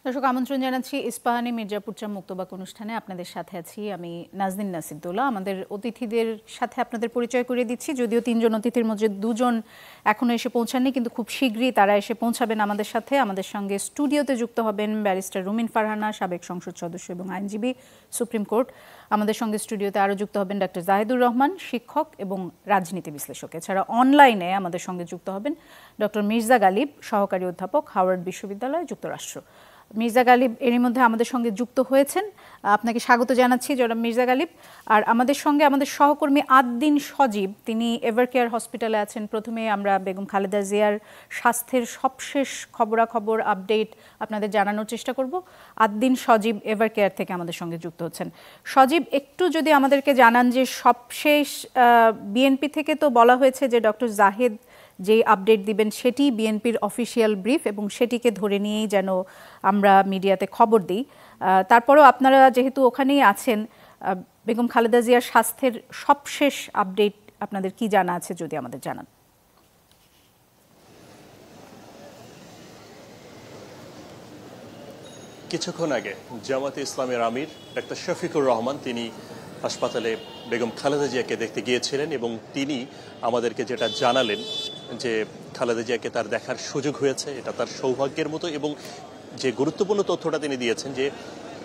দর্শক আমন্ত্রণ জানাচ্ছি ইস্পাহানি মির্জাপুর চা মুক্তবাক অনুষ্ঠানে। আপনাদের সাথে আছি আমি নাজনীন নাসিরুদ্দৌলা। আমাদের অতিথিদের সাথে আপনাদের পরিচয় করিয়ে দিচ্ছি। যদিও তিনজন অতিথির মধ্যে দুজন এখনো এসে পৌঁছাননি, কিন্তু খুব শীঘ্রই তারা এসে পৌঁছাবেন আমাদের সাথে। আমাদের সঙ্গে স্টুডিওতে যুক্ত হবেন ব্যারিস্টার রুমিন ফারহানা, সাবেক সংসদ সদস্য এবং আইনজীবী, সুপ্রিম কোর্ট। আমাদের সঙ্গে স্টুডিওতে আরও যুক্ত হবেন ডক্টর জাহিদুর রহমান, শিক্ষক এবং রাজনীতি বিশ্লেষক। এছাড়া অনলাইনে আমাদের সঙ্গে যুক্ত হবেন ডক্টর মির্জা গালিব, সহকারী অধ্যাপক, হাওয়ার্ড বিশ্ববিদ্যালয়, যুক্তরাষ্ট্র। মির্জা গালিব এরই মধ্যে আমাদের সঙ্গে যুক্ত হয়েছেন। আপনাকে স্বাগত জানাচ্ছি জনাব মির্জা গালিব। আর আমাদের সঙ্গে আমাদের সহকর্মী আদ্দিন সজীব, তিনি এভারকেয়ার হসপিটালে আছেন। প্রথমে আমরা বেগম খালেদা জিয়ার স্বাস্থ্যের সবশেষ খবরাখবর আপডেট আপনাদের জানানোর চেষ্টা করব। আদ্দিন সজীব এভারকেয়ার থেকে আমাদের সঙ্গে যুক্ত হচ্ছেন। সজীব, একটু যদি আমাদেরকে জানান যে সবশেষ বিএনপি থেকে তো বলা হয়েছে যে ডক্টর জাহিদ যে আপডেট দিবেন সেটি বিএনপির অফিসিয়াল ব্রিফ, এবং সেটিকে ধরে নিয়েই যেন আমরা মিডিয়াতে খবর দিই। তারপরেও আপনারা যেহেতু ওখানেই আছেন, বেগম খালেদা জিয়ার স্বাস্থ্যের সবশেষ আপডেট আপনাদের কি জানা আছে যদি আমাদের জানান। কিছুক্ষণ আগে জামাতে ইসলামের আমির ডাক্তার শফিকুর রহমান তিনি হাসপাতালে বেগম খালেদা জিয়াকে দেখতে গিয়েছিলেন এবং তিনি আমাদেরকে যেটা জানালেন যে খালেদা জিয়াকে তার দেখার সুযোগ হয়েছে, এটা তার সৌভাগ্যের মতো। এবং যে গুরুত্বপূর্ণ তথ্যটা তিনি দিয়েছেন যে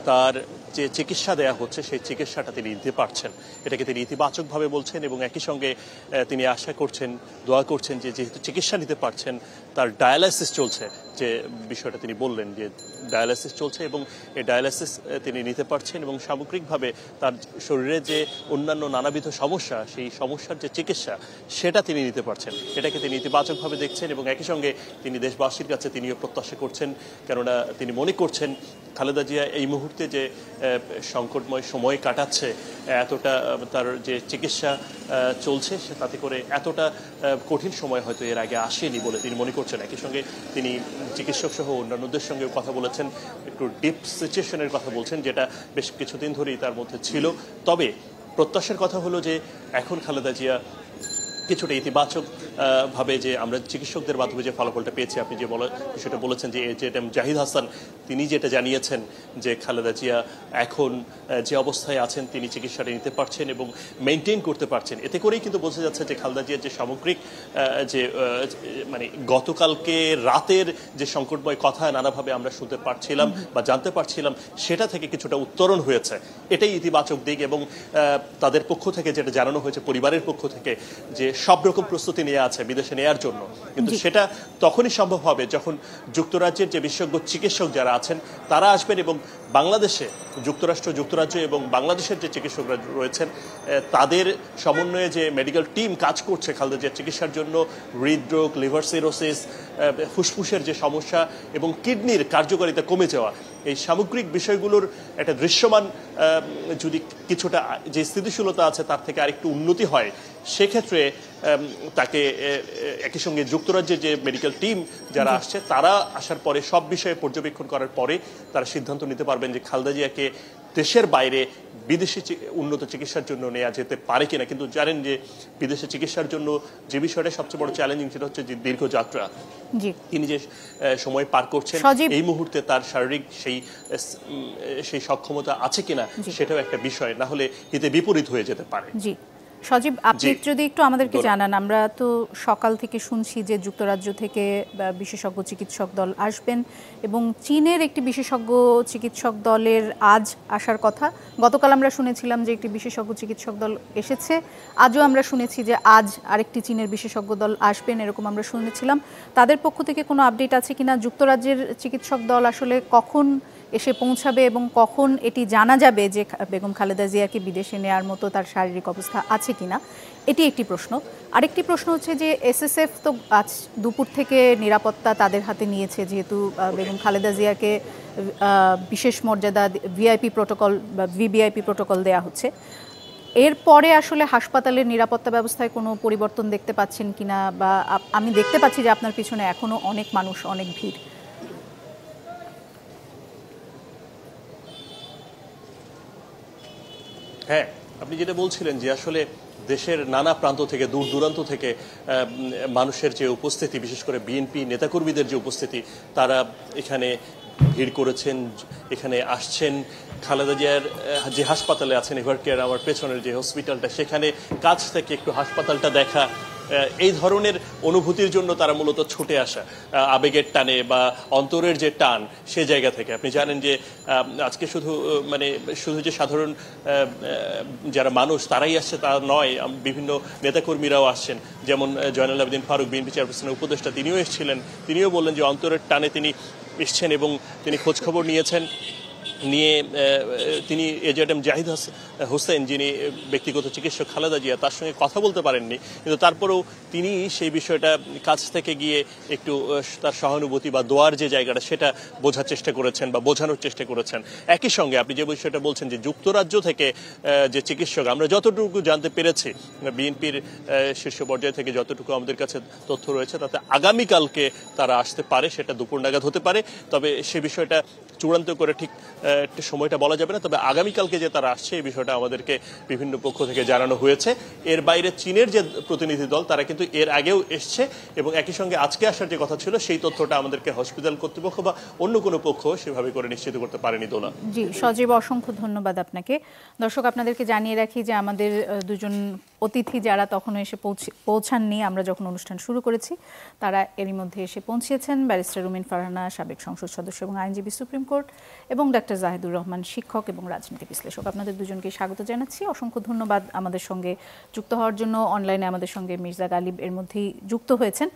তার যে চিকিৎসা দেয়া হচ্ছে সেই চিকিৎসাটা তিনি নিতে পারছেন, এটাকে তিনি ইতিবাচকভাবে বলছেন। এবং একই সঙ্গে তিনি আশা করছেন, দোয়া করছেন যে যেহেতু চিকিৎসা নিতে পারছেন, তার ডায়ালাইসিস চলছে, যে বিষয়টা তিনি বললেন যে ডায়ালাইসিস চলছে এবং এই ডায়ালাইসিস তিনি নিতে পারছেন এবং সামগ্রিকভাবে তার শরীরে যে অন্যান্য নানাবিধ সমস্যা, সেই সমস্যার যে চিকিৎসা সেটা তিনি নিতে পারছেন, এটাকে তিনি ইতিবাচকভাবে দেখছেন। এবং একই সঙ্গে তিনি দেশবাসীর কাছে তিনিও প্রত্যাশা করছেন, কেননা তিনি মনে করছেন খালেদা জিয়া এই মুহূর্তে যে সংকটময় সময় কাটাচ্ছে, এতটা তার যে চিকিৎসা চলছে তাতে করে এতটা কঠিন সময় হয়তো এর আগে আসেনি বলে তিনি মনে করছেন। একই সঙ্গে তিনি চিকিৎসক সহ অন্যান্যদের সঙ্গে কথা বলেছেন, একটু ডিপ সিচুয়েশনের কথা বলছেন, যেটা বেশ কিছুদিন ধরেই তার মধ্যে ছিল। তবে প্রত্যাশার কথা হলো যে এখন খালেদা জিয়া কিছুটা ইতিবাচক ভাবে, যে আমরা চিকিৎসকদের মাধ্যমে যে ফলাফলটা পেয়েছি, আপনি যে বিষয়টা বলেছেন যে এজেএম জাহিদ হাসান তিনি যেটা জানিয়েছেন যে খালেদা জিয়া এখন যে অবস্থায় আছেন তিনি চিকিৎসাটা নিতে পারছেন এবং মেনটেন করতে পারছেন, এতে করেই কিন্তু বোঝা যাচ্ছে যে খালেদা জিয়ার যে সামগ্রিক যে মানে গতকালকে রাতের যে সংকটময় কথা নানাভাবে আমরা শুনতে পারছিলাম বা জানতে পারছিলাম, সেটা থেকে কিছুটা উত্তরণ হয়েছে, এটাই ইতিবাচক দিক। এবং তাদের পক্ষ থেকে যেটা জানানো হয়েছে, পরিবারের পক্ষ থেকে, যে সব রকম প্রস্তুতি নিয়ে আছে বিদেশে নেয়ার জন্য, কিন্তু সেটা তখনই সম্ভব হবে যখন যুক্তরাজ্যের যে বিশেষজ্ঞ চিকিৎসক যারা আছেন তারা আসবেন এবং বাংলাদেশে যুক্তরাষ্ট্র, যুক্তরাজ্য এবং বাংলাদেশের যে চিকিৎসকরা রয়েছেন তাদের সমন্বয়ে যে মেডিকেল টিম কাজ করছে খালেদা জিয়ার চিকিৎসার জন্য, হৃদরোগ, লিভার সিরোসিস, ফুসফুসের যে সমস্যা এবং কিডনির কার্যকারিতা কমে যাওয়া, এই সামগ্রিক বিষয়গুলোর একটা দৃশ্যমান যদি কিছুটা যে স্থিতিশীলতা আছে তার থেকে আরেকটু উন্নতি হয়, সেক্ষেত্রে তাকে একই সঙ্গে যুক্তরাজ্যের যে মেডিকেল টিম যারা আসছে তারা আসার পরে সব বিষয়ে পর্যবেক্ষণ করার পরে তারা সিদ্ধান্ত নিতে পারবেন যে খালেদা জিয়াকে দেশের বাইরে বিদেশি উন্নত চিকিৎসার জন্য নেওয়া যেতে পারে কিনা। কিন্তু জানেন যে বিদেশে চিকিৎসার জন্য যে বিষয়টা সবচেয়ে বড় চ্যালেঞ্জিং, সেটা হচ্ছে যে দীর্ঘ যাত্রা, তিনি যে সময় পার করছেন এই মুহূর্তে তার শারীরিক সেই সক্ষমতা আছে কিনা সেটাও একটা বিষয়, না হলে হিতে বিপরীত হয়ে যেতে পারে। সজীব, আপনি যদি একটু আমাদেরকে জানান, আমরা তো সকাল থেকে শুনছি যে যুক্তরাজ্য থেকে বিশেষজ্ঞ চিকিৎসক দল আসবেন এবং চীনের একটি বিশেষজ্ঞ চিকিৎসক দলের আজ আসার কথা। গতকাল আমরা শুনেছিলাম যে একটি বিশেষজ্ঞ চিকিৎসক দল এসেছে, আজও আমরা শুনেছি যে আজ আরেকটি চীনের বিশেষজ্ঞ দল আসবেন, এরকম আমরা শুনেছিলাম। তাদের পক্ষ থেকে কোনো আপডেট আছে কিনা? যুক্তরাজ্যের চিকিৎসক দল আসলে কখন এসে পৌঁছাবে এবং কখন এটি জানা যাবে যে বেগম খালেদা জিয়াকে বিদেশে নেওয়ার মতো তার শারীরিক অবস্থা আছে কিনা, এটি একটি প্রশ্ন। আরেকটি প্রশ্ন হচ্ছে যে এসএসএফ তো আজ দুপুর থেকে নিরাপত্তা তাদের হাতে নিয়েছে, যেহেতু বেগম খালেদা জিয়াকে বিশেষ মর্যাদা ভিআইপি প্রোটোকল বা ভিভিআইপি প্রোটোকল দেওয়া হচ্ছে। এরপরে আসলে হাসপাতালের নিরাপত্তা ব্যবস্থায় কোনো পরিবর্তন দেখতে পাচ্ছেন কিনা? বা আমি দেখতে পাচ্ছি যে আপনার পিছনে এখনো অনেক মানুষ, অনেক ভিড়। হ্যাঁ, আপনি যেটা বলছিলেন যে আসলে দেশের নানা প্রান্ত থেকে, দূর দূরান্ত থেকে মানুষের যে উপস্থিতি, বিশেষ করে বিএনপি নেতাকর্মীদের যে উপস্থিতি, তারা এখানে ভিড় করেছেন, এখানে আসছেন। খালেদা জিয়ার যে হাসপাতালে আছেন এভারকেয়ার, আমার পেছনের যে হসপিটালটা, সেখানে কাছ থেকে একটু হাসপাতালটা দেখা, এই ধরনের অনুভূতির জন্য তারা মূলত ছুটে আসা, আবেগের টানে বা অন্তরের যে টান সে জায়গা থেকে। আপনি জানেন যে আজকে শুধু যে সাধারণ যারা মানুষ তারাই আসছে তা নয়, বিভিন্ন নেতাকর্মীরাও আসছেন। যেমন জয়নাল আবেদিন ফারুক, বিএনপি চেয়ারপারসনের উপদেষ্টা, তিনিও এসেছিলেন। তিনিও বললেন যে অন্তরের টানে তিনি এসছেন এবং তিনি খোঁজখবর নিয়েছেন। তিনি এজেডএম জাহিদ হোসেন, যিনি ব্যক্তিগত চিকিৎসক খালেদা জিয়া, তার সঙ্গে কথা বলতে পারেননি, কিন্তু তারপরেও তিনি সেই বিষয়টা কাছ থেকে গিয়ে একটু তার সহানুভূতি বা দোয়ার যে জায়গাটা সেটা বোঝার চেষ্টা করেছেন বা বোঝানোর চেষ্টা করেছেন। একই সঙ্গে আপনি যে বিষয়টা বলছেন যে যুক্তরাজ্য থেকে যে চিকিৎসক, আমরা যতটুকু জানতে পেরেছি, বিএনপির শীর্ষ পর্যায় থেকে যতটুকু আমাদের কাছে তথ্য রয়েছে, তাতে আগামীকালকে তারা আসতে পারে, সেটা দুপুর নাগাদ হতে পারে। তবে সে বিষয়টা চূড়ান্ত করে ঠিক সময়টা বলা যাবে না। তবে আগামীকালকে যে তারা আসছে এই বিষয়টা আমাদেরকে বিভিন্ন পক্ষ থেকে জানানো হয়েছে। এর বাইরে চীনের যে প্রতিনিধি দল, তারা কিন্তু এর আগেও এসছে এবং একই সঙ্গে আজকে আসার যে কথা ছিল সেই তথ্যটা আমাদেরকে হসপিটাল কর্তৃপক্ষ বা অন্য কোনো পক্ষ সেভাবে করে নিশ্চিত করতে পারেনি। দোলা জি, সজীব, অসংখ্য ধন্যবাদ আপনাকে। দর্শক, আপনাদেরকে জানিয়ে রাখি যে আমাদের দুজন অতিথি যারা তখনও এসে পৌঁছাননি আমরা যখন অনুষ্ঠান শুরু করেছি, তারা এরই মধ্যে এসে পৌঁছেছেন। ব্যারিস্টার রুমিন ফারহানা, সাবেক সংসদ সদস্য এবং আইনজীবী সুপ্রিম কোর্ট, এবং ডাক্তার জাহিদুর রহমান, শিক্ষক এবং রাজনীতি বিশ্লেষক। আপনাদের দুজনকে স্বাগত জানাচ্ছি। অসংখ্য ধন্যবাদ আমাদের সঙ্গে যুক্ত হওয়ার জন্য। অনলাইনে আমাদের সঙ্গে মির্জা গালিব এর মধ্যেই যুক্ত হয়েছেন।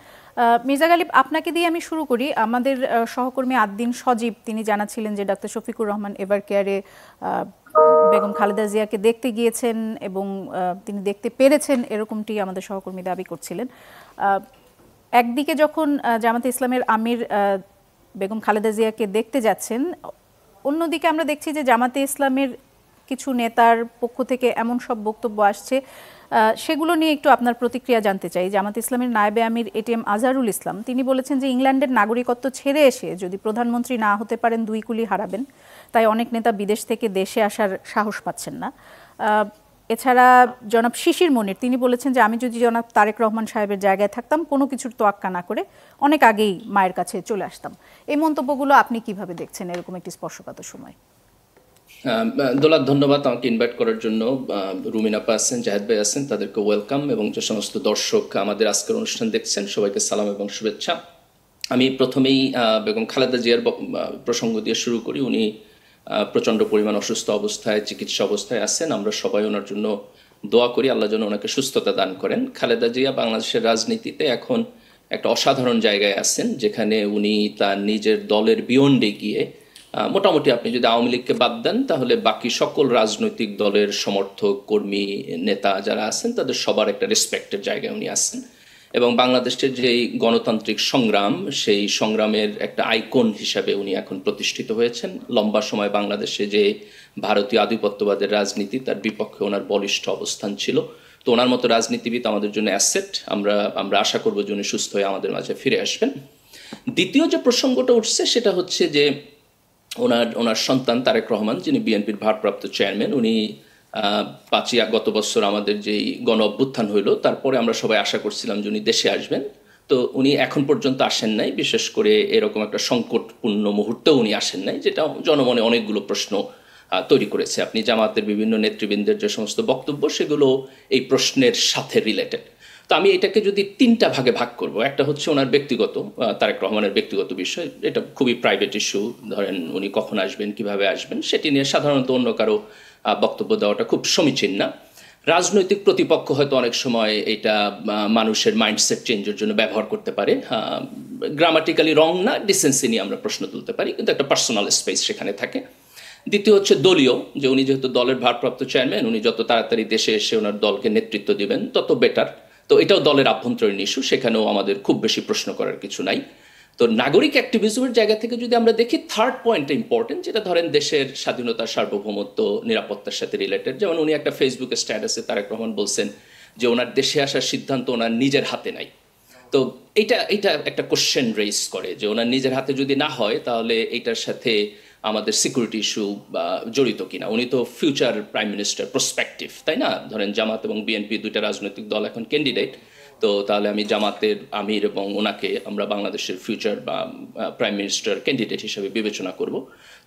মির্জা গালিব, আপনাকে দিয়ে আমি শুরু করি। আমাদের সহকর্মী আদ্দিন সজীব তিনি জানাচ্ছিলেন যে ডাক্তার শফিকুর রহমান এভারকেয়ারে বেগম খালেদা জিয়াকে দেখতে গিয়েছেন এবং তিনি দেখতে পেরেছেন, এরকমটি আমাদের সহকর্মী দাবি করছিলেন। একদিকে যখন জামাতে ইসলামের আমির বেগম খালেদা জিয়াকে দেখতে যাচ্ছেন, অন্যদিকে আমরা দেখছি যে জামাতে ইসলামের কিছু নেতার পক্ষ থেকে এমন সব বক্তব্য আসছে, সেগুলো নিয়ে একটু আপনার প্রতিক্রিয়া জানতে চাই। জামাত ইসলামের নায়েবে আমির এটিএম আজহারুল ইসলাম তিনি বলেছেন যে ইংল্যান্ডের নাগরিকত্ব ছেড়ে এসে যদি প্রধানমন্ত্রী না হতে পারেন 2 কুলি হারাবেন, তাই অনেক নেতা বিদেশ থেকে দেশে আসার সাহস পাচ্ছেন না। এছাড়া জনাব শিশির মনির তিনি বলেছেন যে আমি যদি জনাব তারেক রহমান সাহেবের জায়গায় থাকতাম কোনো কিছুর তোয়াক্কা না করে অনেক আগেই মায়ের কাছে চলে আসতাম। এই মন্তব্যগুলো আপনি কিভাবে দেখছেন এরকম একটি স্পর্শকাতর সময়? দোলা, ধন্যবাদ আমাকে ইনভাইট করার জন্য। রুমিন আপা আছেন, জাহেদ ভাই আছেন, তাদেরকে ওয়েলকাম, এবং যে সমস্ত দর্শক আমাদের আজকের অনুষ্ঠান দেখছেন সবাইকে সালাম এবং শুভেচ্ছা। আমি প্রথমেই বেগম খালেদা জিয়ার প্রসঙ্গ দিয়ে শুরু করি। উনি প্রচণ্ড পরিমাণ অসুস্থ অবস্থায়, চিকিৎসা অবস্থায় আছেন। আমরা সবাই ওনার জন্য দোয়া করি, আল্লাহ যেন ওনাকে সুস্থতা দান করেন। খালেদা জিয়া বাংলাদেশের রাজনীতিতে এখন একটা অসাধারণ জায়গায় আছেন, যেখানে উনি তার নিজের দলের বিয়ন্ডে গিয়ে মোটামুটি, আপনি যদি আওয়ামী লীগকে বাদ দেন তাহলে বাকি সকল রাজনৈতিক দলের সমর্থক, কর্মী, নেতা যারা আছেন তাদের সবার একটা রেসপেক্টের জায়গায় উনি আছেন, এবং বাংলাদেশের যে গণতান্ত্রিক সংগ্রাম, সেই সংগ্রামের একটা আইকন হিসাবে উনি এখন প্রতিষ্ঠিত হয়েছেন। লম্বা সময় বাংলাদেশে যে ভারতীয় আধিপত্যবাদের রাজনীতি, তার বিপক্ষে ওনার বলিষ্ঠ অবস্থান ছিল। তো ওনার মতো রাজনীতিবিদ আমাদের জন্য অ্যাসেট। আমরা আশা করবো যে উনি সুস্থ হয়ে আমাদের মাঝে ফিরে আসবেন। দ্বিতীয় যে প্রসঙ্গটা উঠছে সেটা হচ্ছে যে ওনার সন্তান তারেক রহমান, যিনি বিএনপির ভারপ্রাপ্ত চেয়ারম্যান, উনি 5ই গত বছর আমাদের যেই গণ অভ্যুত্থান হইল, তারপরে আমরা সবাই আশা করছিলাম যে উনি দেশে আসবেন। তো উনি এখন পর্যন্ত আসেন নাই। বিশেষ করে এরকম একটা সংকটপূর্ণ মুহূর্তেও উনি আসেন নাই, যেটা জনমনে অনেকগুলো প্রশ্ন তৈরি করেছে। আপনি জামাতের বিভিন্ন নেতৃবৃন্দের যে সমস্ত বক্তব্য, সেগুলো এই প্রশ্নের সাথে রিলেটেড। তো আমি এটাকে যদি 3টা ভাগে ভাগ করব, একটা হচ্ছে ওনার ব্যক্তিগত, তারেক রহমানের ব্যক্তিগত বিষয়, এটা খুবই প্রাইভেট ইস্যু। ধরেন উনি কখন আসবেন, কিভাবে আসবেন, সেটি নিয়ে সাধারণত অন্য কারো বক্তব্য দেওয়াটা খুব সমীচীন না। রাজনৈতিক প্রতিপক্ষ হয়তো অনেক সময় এটা মানুষের মাইন্ডসেট চেঞ্জের জন্য ব্যবহার করতে পারে। গ্রামাটিক্যালি রং না, ডিসেন্সি নিয়ে আমরা প্রশ্ন তুলতে পারি, কিন্তু একটা পার্সোনাল স্পেস সেখানে থাকে। দ্বিতীয় হচ্ছে দলীয়, যে উনি যেহেতু দলের ভারপ্রাপ্ত চেয়ারম্যান, উনি যত তাড়াতাড়ি দেশে এসে ওনার দলকে নেতৃত্ব দিবেন তত বেটার। তো এটাও দলের আভ্যন্তরীণ ইস্যু, সেখানেও আমাদের খুব বেশি প্রশ্ন করার কিছু নাই। তো নাগরিক অ্যাক্টিভিজমের জায়গা থেকে যদি আমরা দেখি, থার্ড পয়েন্টটা ইম্পর্টেন্ট, যেটা ধরেন দেশের স্বাধীনতা, সার্বভৌমত্ব, নিরাপত্তার সাথে রিলেটেড। যেমন উনি একটা ফেসবুকে স্ট্যাটাসে তারেক রহমান বলছেন যে ওনার দেশে আসার সিদ্ধান্ত ওনার নিজের হাতে নাই। তো এটা একটা কোশ্চেন রেইজ করে যে ওনার নিজের হাতে যদি না হয় তাহলে এটার সাথে আমাদের সিকিউরিটি ইস্যু জড়িত কিনা। উনি তো ফিউচার প্রাইম মিনিস্টার প্রসপেক্টিভ, তাই না? ধরেন জামাত এবং বিএনপি 2টা রাজনৈতিক দল এখন ক্যান্ডিডেট, তো তাহলে আমি জামাতের আমির এবং ওনাকে আমরা বাংলাদেশের ফিউচার বা প্রাইম মিনিস্টার ক্যান্ডিডেট হিসেবে বিবেচনা করব।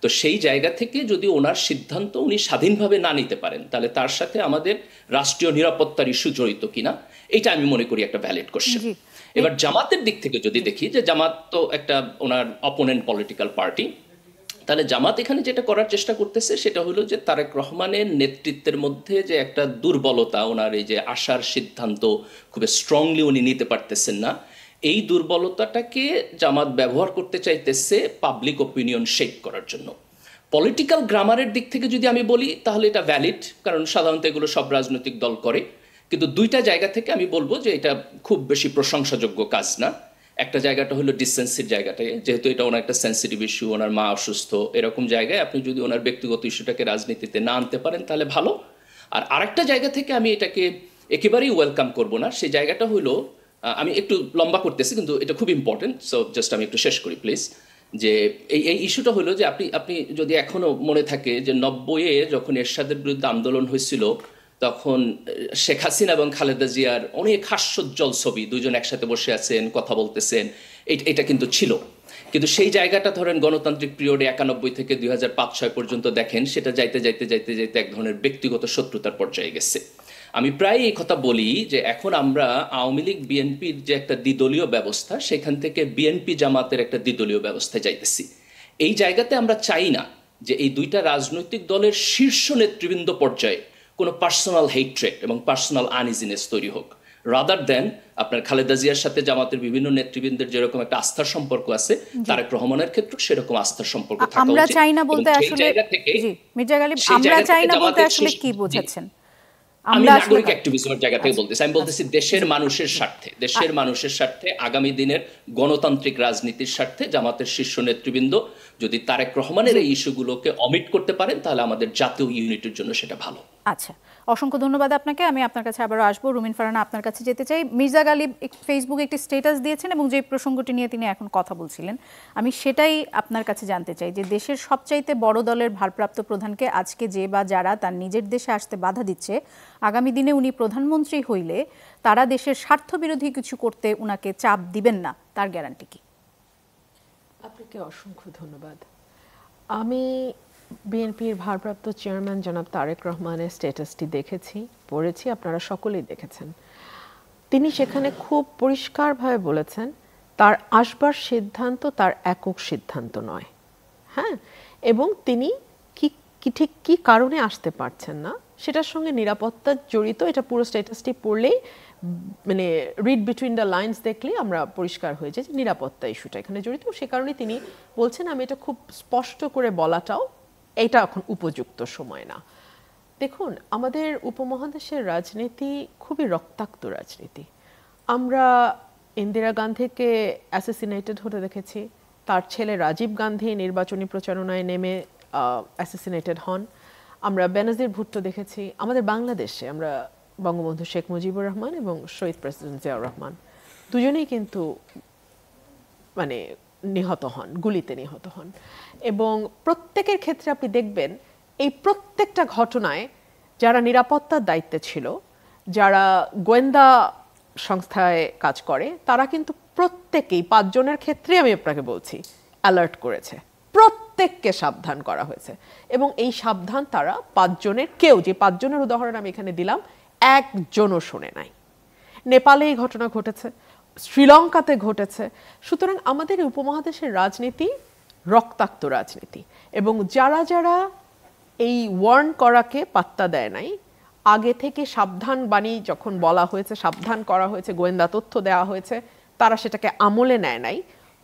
তো সেই জায়গা থেকে যদি ওনার সিদ্ধান্ত উনি স্বাধীনভাবে না নিতে পারেন, তাহলে তার সাথে আমাদের রাষ্ট্রীয় নিরাপত্তার ইস্যু জড়িত কিনা, এটা আমি মনে করি একটা ভ্যালিড কোশ্চেন। এবার জামাতের দিক থেকে যদি দেখি যে জামাত তো একটা ওনার অপোনেন্ট পলিটিক্যাল পার্টি, তাহলে জামাত এখানে যেটা করার চেষ্টা করতেছে সেটা হলো যে তারেক রহমানের নেতৃত্বের মধ্যে যে একটা দুর্বলতা, ওনার এই যে আসার সিদ্ধান্ত খুব স্ট্রংলি উনি নিতে পারতেছেন না, এই দুর্বলতাটাকে জামাত ব্যবহার করতে চাইতেছে পাবলিক ওপিনিয়ন শেপ করার জন্য। পলিটিক্যাল গ্রামারের দিক থেকে যদি আমি বলি তাহলে এটা ভ্যালিড, কারণ সাধারণত এগুলো সব রাজনৈতিক দল করে। কিন্তু দুইটা জায়গা থেকে আমি বলবো যে এটা খুব বেশি প্রশংসাযোগ্য কাজ না। একটা জায়গাটা হলো ডিসেন্সির জায়গাটায়, যেহেতু এটা ওনার একটা সেন্সিটিভ ইস্যু, ওনার মা অসুস্থ, এরকম জায়গায় আপনি যদি ওনার ব্যক্তিগত ইস্যুটাকে রাজনীতিতে না আনতে পারেন তাহলে ভালো। আর আরেকটা জায়গা থেকে আমি এটাকে একেবারেই ওয়েলকাম করব না, সেই জায়গাটা হলো, আমি একটু লম্বা করতেছি কিন্তু এটা খুব ইম্পর্টেন্ট, সো জাস্ট আমি একটু শেষ করি প্লিজ। যে এই ইস্যুটা হলো যে আপনি যদি এখনো মনে থাকে যে 90-এ যখন এরশাদের বিরুদ্ধে আন্দোলন হয়েছিল, তখন শেখ হাসিনা এবং খালেদা জিয়ার অনেক হাস্যোজ্জ্বল ছবি, দুজন একসাথে বসে আছেন, কথা বলতেছেন, এটা কিন্তু ছিল। কিন্তু সেই জায়গাটা ধরেন গণতান্ত্রিক পিরিয়ডে 91 থেকে 2005-06 পর্যন্ত দেখেন, সেটা যাইতে যাইতে যাইতে যাইতে এক ধরনের ব্যক্তিগত শত্রুতার পর্যায়ে গেছে। আমি প্রায় এই কথা বলি যে এখন আমরা আওয়ামী লীগ বিএনপির যে একটা দ্বিদলীয় ব্যবস্থা, সেখান থেকে বিএনপি জামাতের একটা দ্বিদলীয় ব্যবস্থায় যাইতেছি। এই জায়গাতে আমরা চাই না যে এই দুইটা রাজনৈতিক দলের শীর্ষ নেতৃবৃন্দ পর্যায়ে কোনো পার্সোনাল হেট্রেড এবং পার্সোনাল আনইজিনেস তৈরি হোক, রাদার দেন আপনার খালেদা জিয়ার সাথে জামাতের বিভিন্ন নেতৃবৃন্দের যেরকম একটা আস্থার সম্পর্ক আছে, তারেক রহমানের ক্ষেত্রে সেরকম আস্থার সম্পর্ক থাকা উচিত। আমরা চাই না বলতে আসলে জি মির্জা গালিব, আমরা চাই না বলতে আসলে কি বোঝাচ্ছেন? আমি নাগরিক অ্যাক্টিভিজমের জায়গা থেকে বলতেছি, আমি বলতেছি দেশের মানুষের স্বার্থে, দেশের মানুষের স্বার্থে, আগামী দিনের গণতান্ত্রিক রাজনীতির স্বার্থে জামাতের শীর্ষ নেতৃবৃন্দ যদি তারেক রহমানের এই ইস্যুগুলোকে অমিট করতে পারেন তাহলে আমাদের জাতীয় ইউনিটের জন্য সেটা ভালো। আচ্ছা, অসংখ্য ধন্যবাদ আপনাকে। আমি আপনার কাছে আবারও আসবো। রুমিন ফারহানা, আপনার কাছে যেতে চাই। মির্জা গালিব ফেসবুকে একটি স্ট্যাটাস দিয়েছেন এবং যে প্রসঙ্গটি নিয়ে তিনি এখন কথা বলছিলেন, আমি সেটাই আপনার কাছে জানতে চাই যে দেশের সবচাইতে বড় দলের ভারপ্রাপ্ত প্রধানকে আজকে যে বা যারা তার নিজের দেশে আসতে বাধা দিচ্ছে, আগামী দিনে উনি প্রধানমন্ত্রী হইলে তারা দেশের স্বার্থবিরোধী কিছু করতে উনাকে চাপ দিবেন না, তার গ্যারান্টি কি? আপনাকে অসংখ্য ধন্যবাদ। আমি বিএনপির ভারপ্রাপ্ত চেয়ারম্যান জনাব তারেক রহমানের স্ট্যাটাসটি দেখেছি, পড়েছি, আপনারা সকলেই দেখেছেন। তিনি সেখানে খুব পরিষ্কারভাবে বলেছেন তার আসবার সিদ্ধান্ত তার একক সিদ্ধান্ত নয়, হ্যাঁ, এবং তিনি ঠিক কি কারণে আসতে পারছেন না সেটার সঙ্গে নিরাপত্তা জড়িত। এটা পুরো স্ট্যাটাসটি পড়লেই মানে রিড বিটুইন দ্য লাইন্স দেখলে আমরা পরিষ্কার হয়ে যায় যে নিরাপত্তা ইস্যুটা এখানে জড়িত। সে কারণে তিনি বলছেন আমি এটা খুব স্পষ্ট করে বলাটাও এটা এখন উপযুক্ত সময় না। দেখুন, আমাদের উপমহাদেশের রাজনীতি খুবই রক্তাক্ত রাজনীতি। আমরা ইন্দিরা গান্ধীকে অ্যাসাসিনেটেড হতে দেখেছি, তার ছেলে রাজীব গান্ধী নির্বাচনী প্রচারণায় নেমে অ্যাসাসিনেটেড হন। আমরা বেনজির ভুট্টো দেখেছি। আমাদের বাংলাদেশে আমরা বঙ্গবন্ধু শেখ মুজিবুর রহমান এবং শহীদ প্রেসিডেন্ট জিয়াউর রহমান দুজনেই কিন্তু মানে নিহত হন, গুলিতে নিহত হন। এবং প্রত্যেকের ক্ষেত্রে আপনি দেখবেন এই প্রত্যেকটা ঘটনায় যারা নিরাপত্তার দায়িত্বে ছিল, যারা গোয়েন্দা সংস্থায় কাজ করে, তারা কিন্তু প্রত্যেকেই 5 জনের ক্ষেত্রে আমি আপনাকে বলছি অ্যালার্ট করেছে, প্রত্যেককে সাবধান করা হয়েছে। এবং এই সাবধান তারা 5 জনের কেউ, যে 5 জনের উদাহরণ আমি এখানে দিলাম, একজনও শোনে নাই। নেপালে এই ঘটনা ঘটেছে, শ্রীলঙ্কাতে ঘটেছে। সুতরাং আমাদের উপমহাদেশের রাজনীতি রক্তাক্ত রাজনীতি, এবং যারা যারা এই ওয়ার্ন করাকে পাত্তা দেয় নাই, আগে থেকে সাবধান বাণী যখন বলা হয়েছে, সাবধান করা হয়েছে, গোয়েন্দা তথ্য দেওয়া হয়েছে, তারা সেটাকে আমলে নেয় নাই,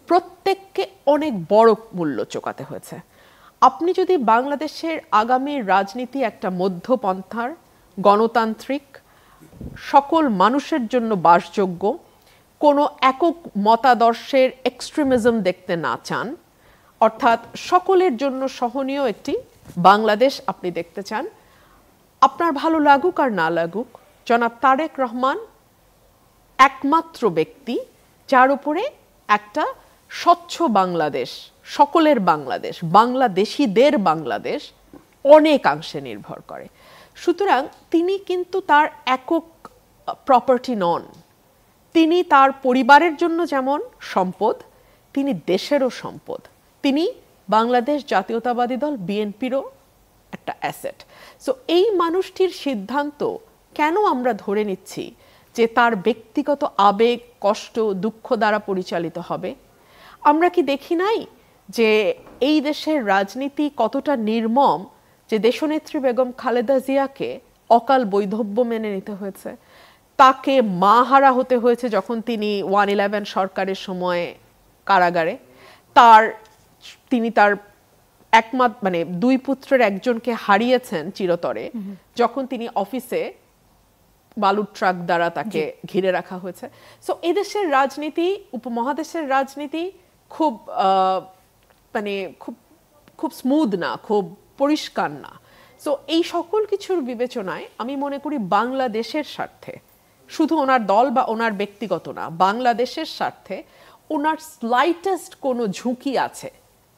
প্রত্যেককে অনেক বড় মূল্য চোকাতে হয়েছে। আপনি যদি বাংলাদেশের আগামী রাজনীতি একটা মধ্যপন্থার, গণতান্ত্রিক, সকল মানুষের জন্য বাসযোগ্য, কোনো একক মতাদর্শের এক্সট্রিমিজম দেখতে না চান, অর্থাৎ সকলের জন্য সহনীয় একটি বাংলাদেশ আপনি দেখতে চান, আপনার ভালো লাগুক আর না লাগুক, জনাব তারেক রহমান একমাত্র ব্যক্তি যার উপরে একটা স্বচ্ছ বাংলাদেশ, সকলের বাংলাদেশ, বাংলাদেশিদের বাংলাদেশ অনেকাংশে নির্ভর করে। সুতরাং তিনি কিন্তু তার একক প্রপার্টি নন, তিনি তার পরিবারের জন্য যেমন সম্পদ, তিনি দেশেরও সম্পদ। তিনি বাংলাদেশ জাতীয়তাবাদী দল বিএনপিরও একটা অ্যাসেট। সো এই মানুষটির সিদ্ধান্ত কেন আমরা ধরে নিচ্ছি যে তার ব্যক্তিগত আবেগ, কষ্ট, দুঃখ দ্বারা পরিচালিত হবে? আমরা কি দেখি নাই যে এই দেশের রাজনীতি কতটা নির্মম, যে দেশনেত্রী বেগম খালেদা জিয়াকে অকাল বৈধব্য মেনে নিতে হয়েছে, তাকে মা হারা হতে হয়েছে যখন তিনি 111 সরকারের সময় কারাগারে, তিনি তার একমাত্র মানে দুই পুত্রের একজনকে হারিয়েছেন চিরতরে যখন তিনি অফিসে বালুর ট্রাক দ্বারা তাকে ঘিরে রাখা হয়েছে। সো এদেশের রাজনীতি, উপমহাদেশের রাজনীতি খুব মানে খুব স্মুথ না, খুব পরিষ্কার না। সো এই সকল কিছুর বিবেচনায় আমি মনে করি বাংলাদেশের স্বার্থে, শুধু ওনার দল বা ওনার ব্যক্তিগত না, বাংলাদেশের স্বার্থে ওনার স্লাইটেস্ট কোনো ঝুঁকি আছে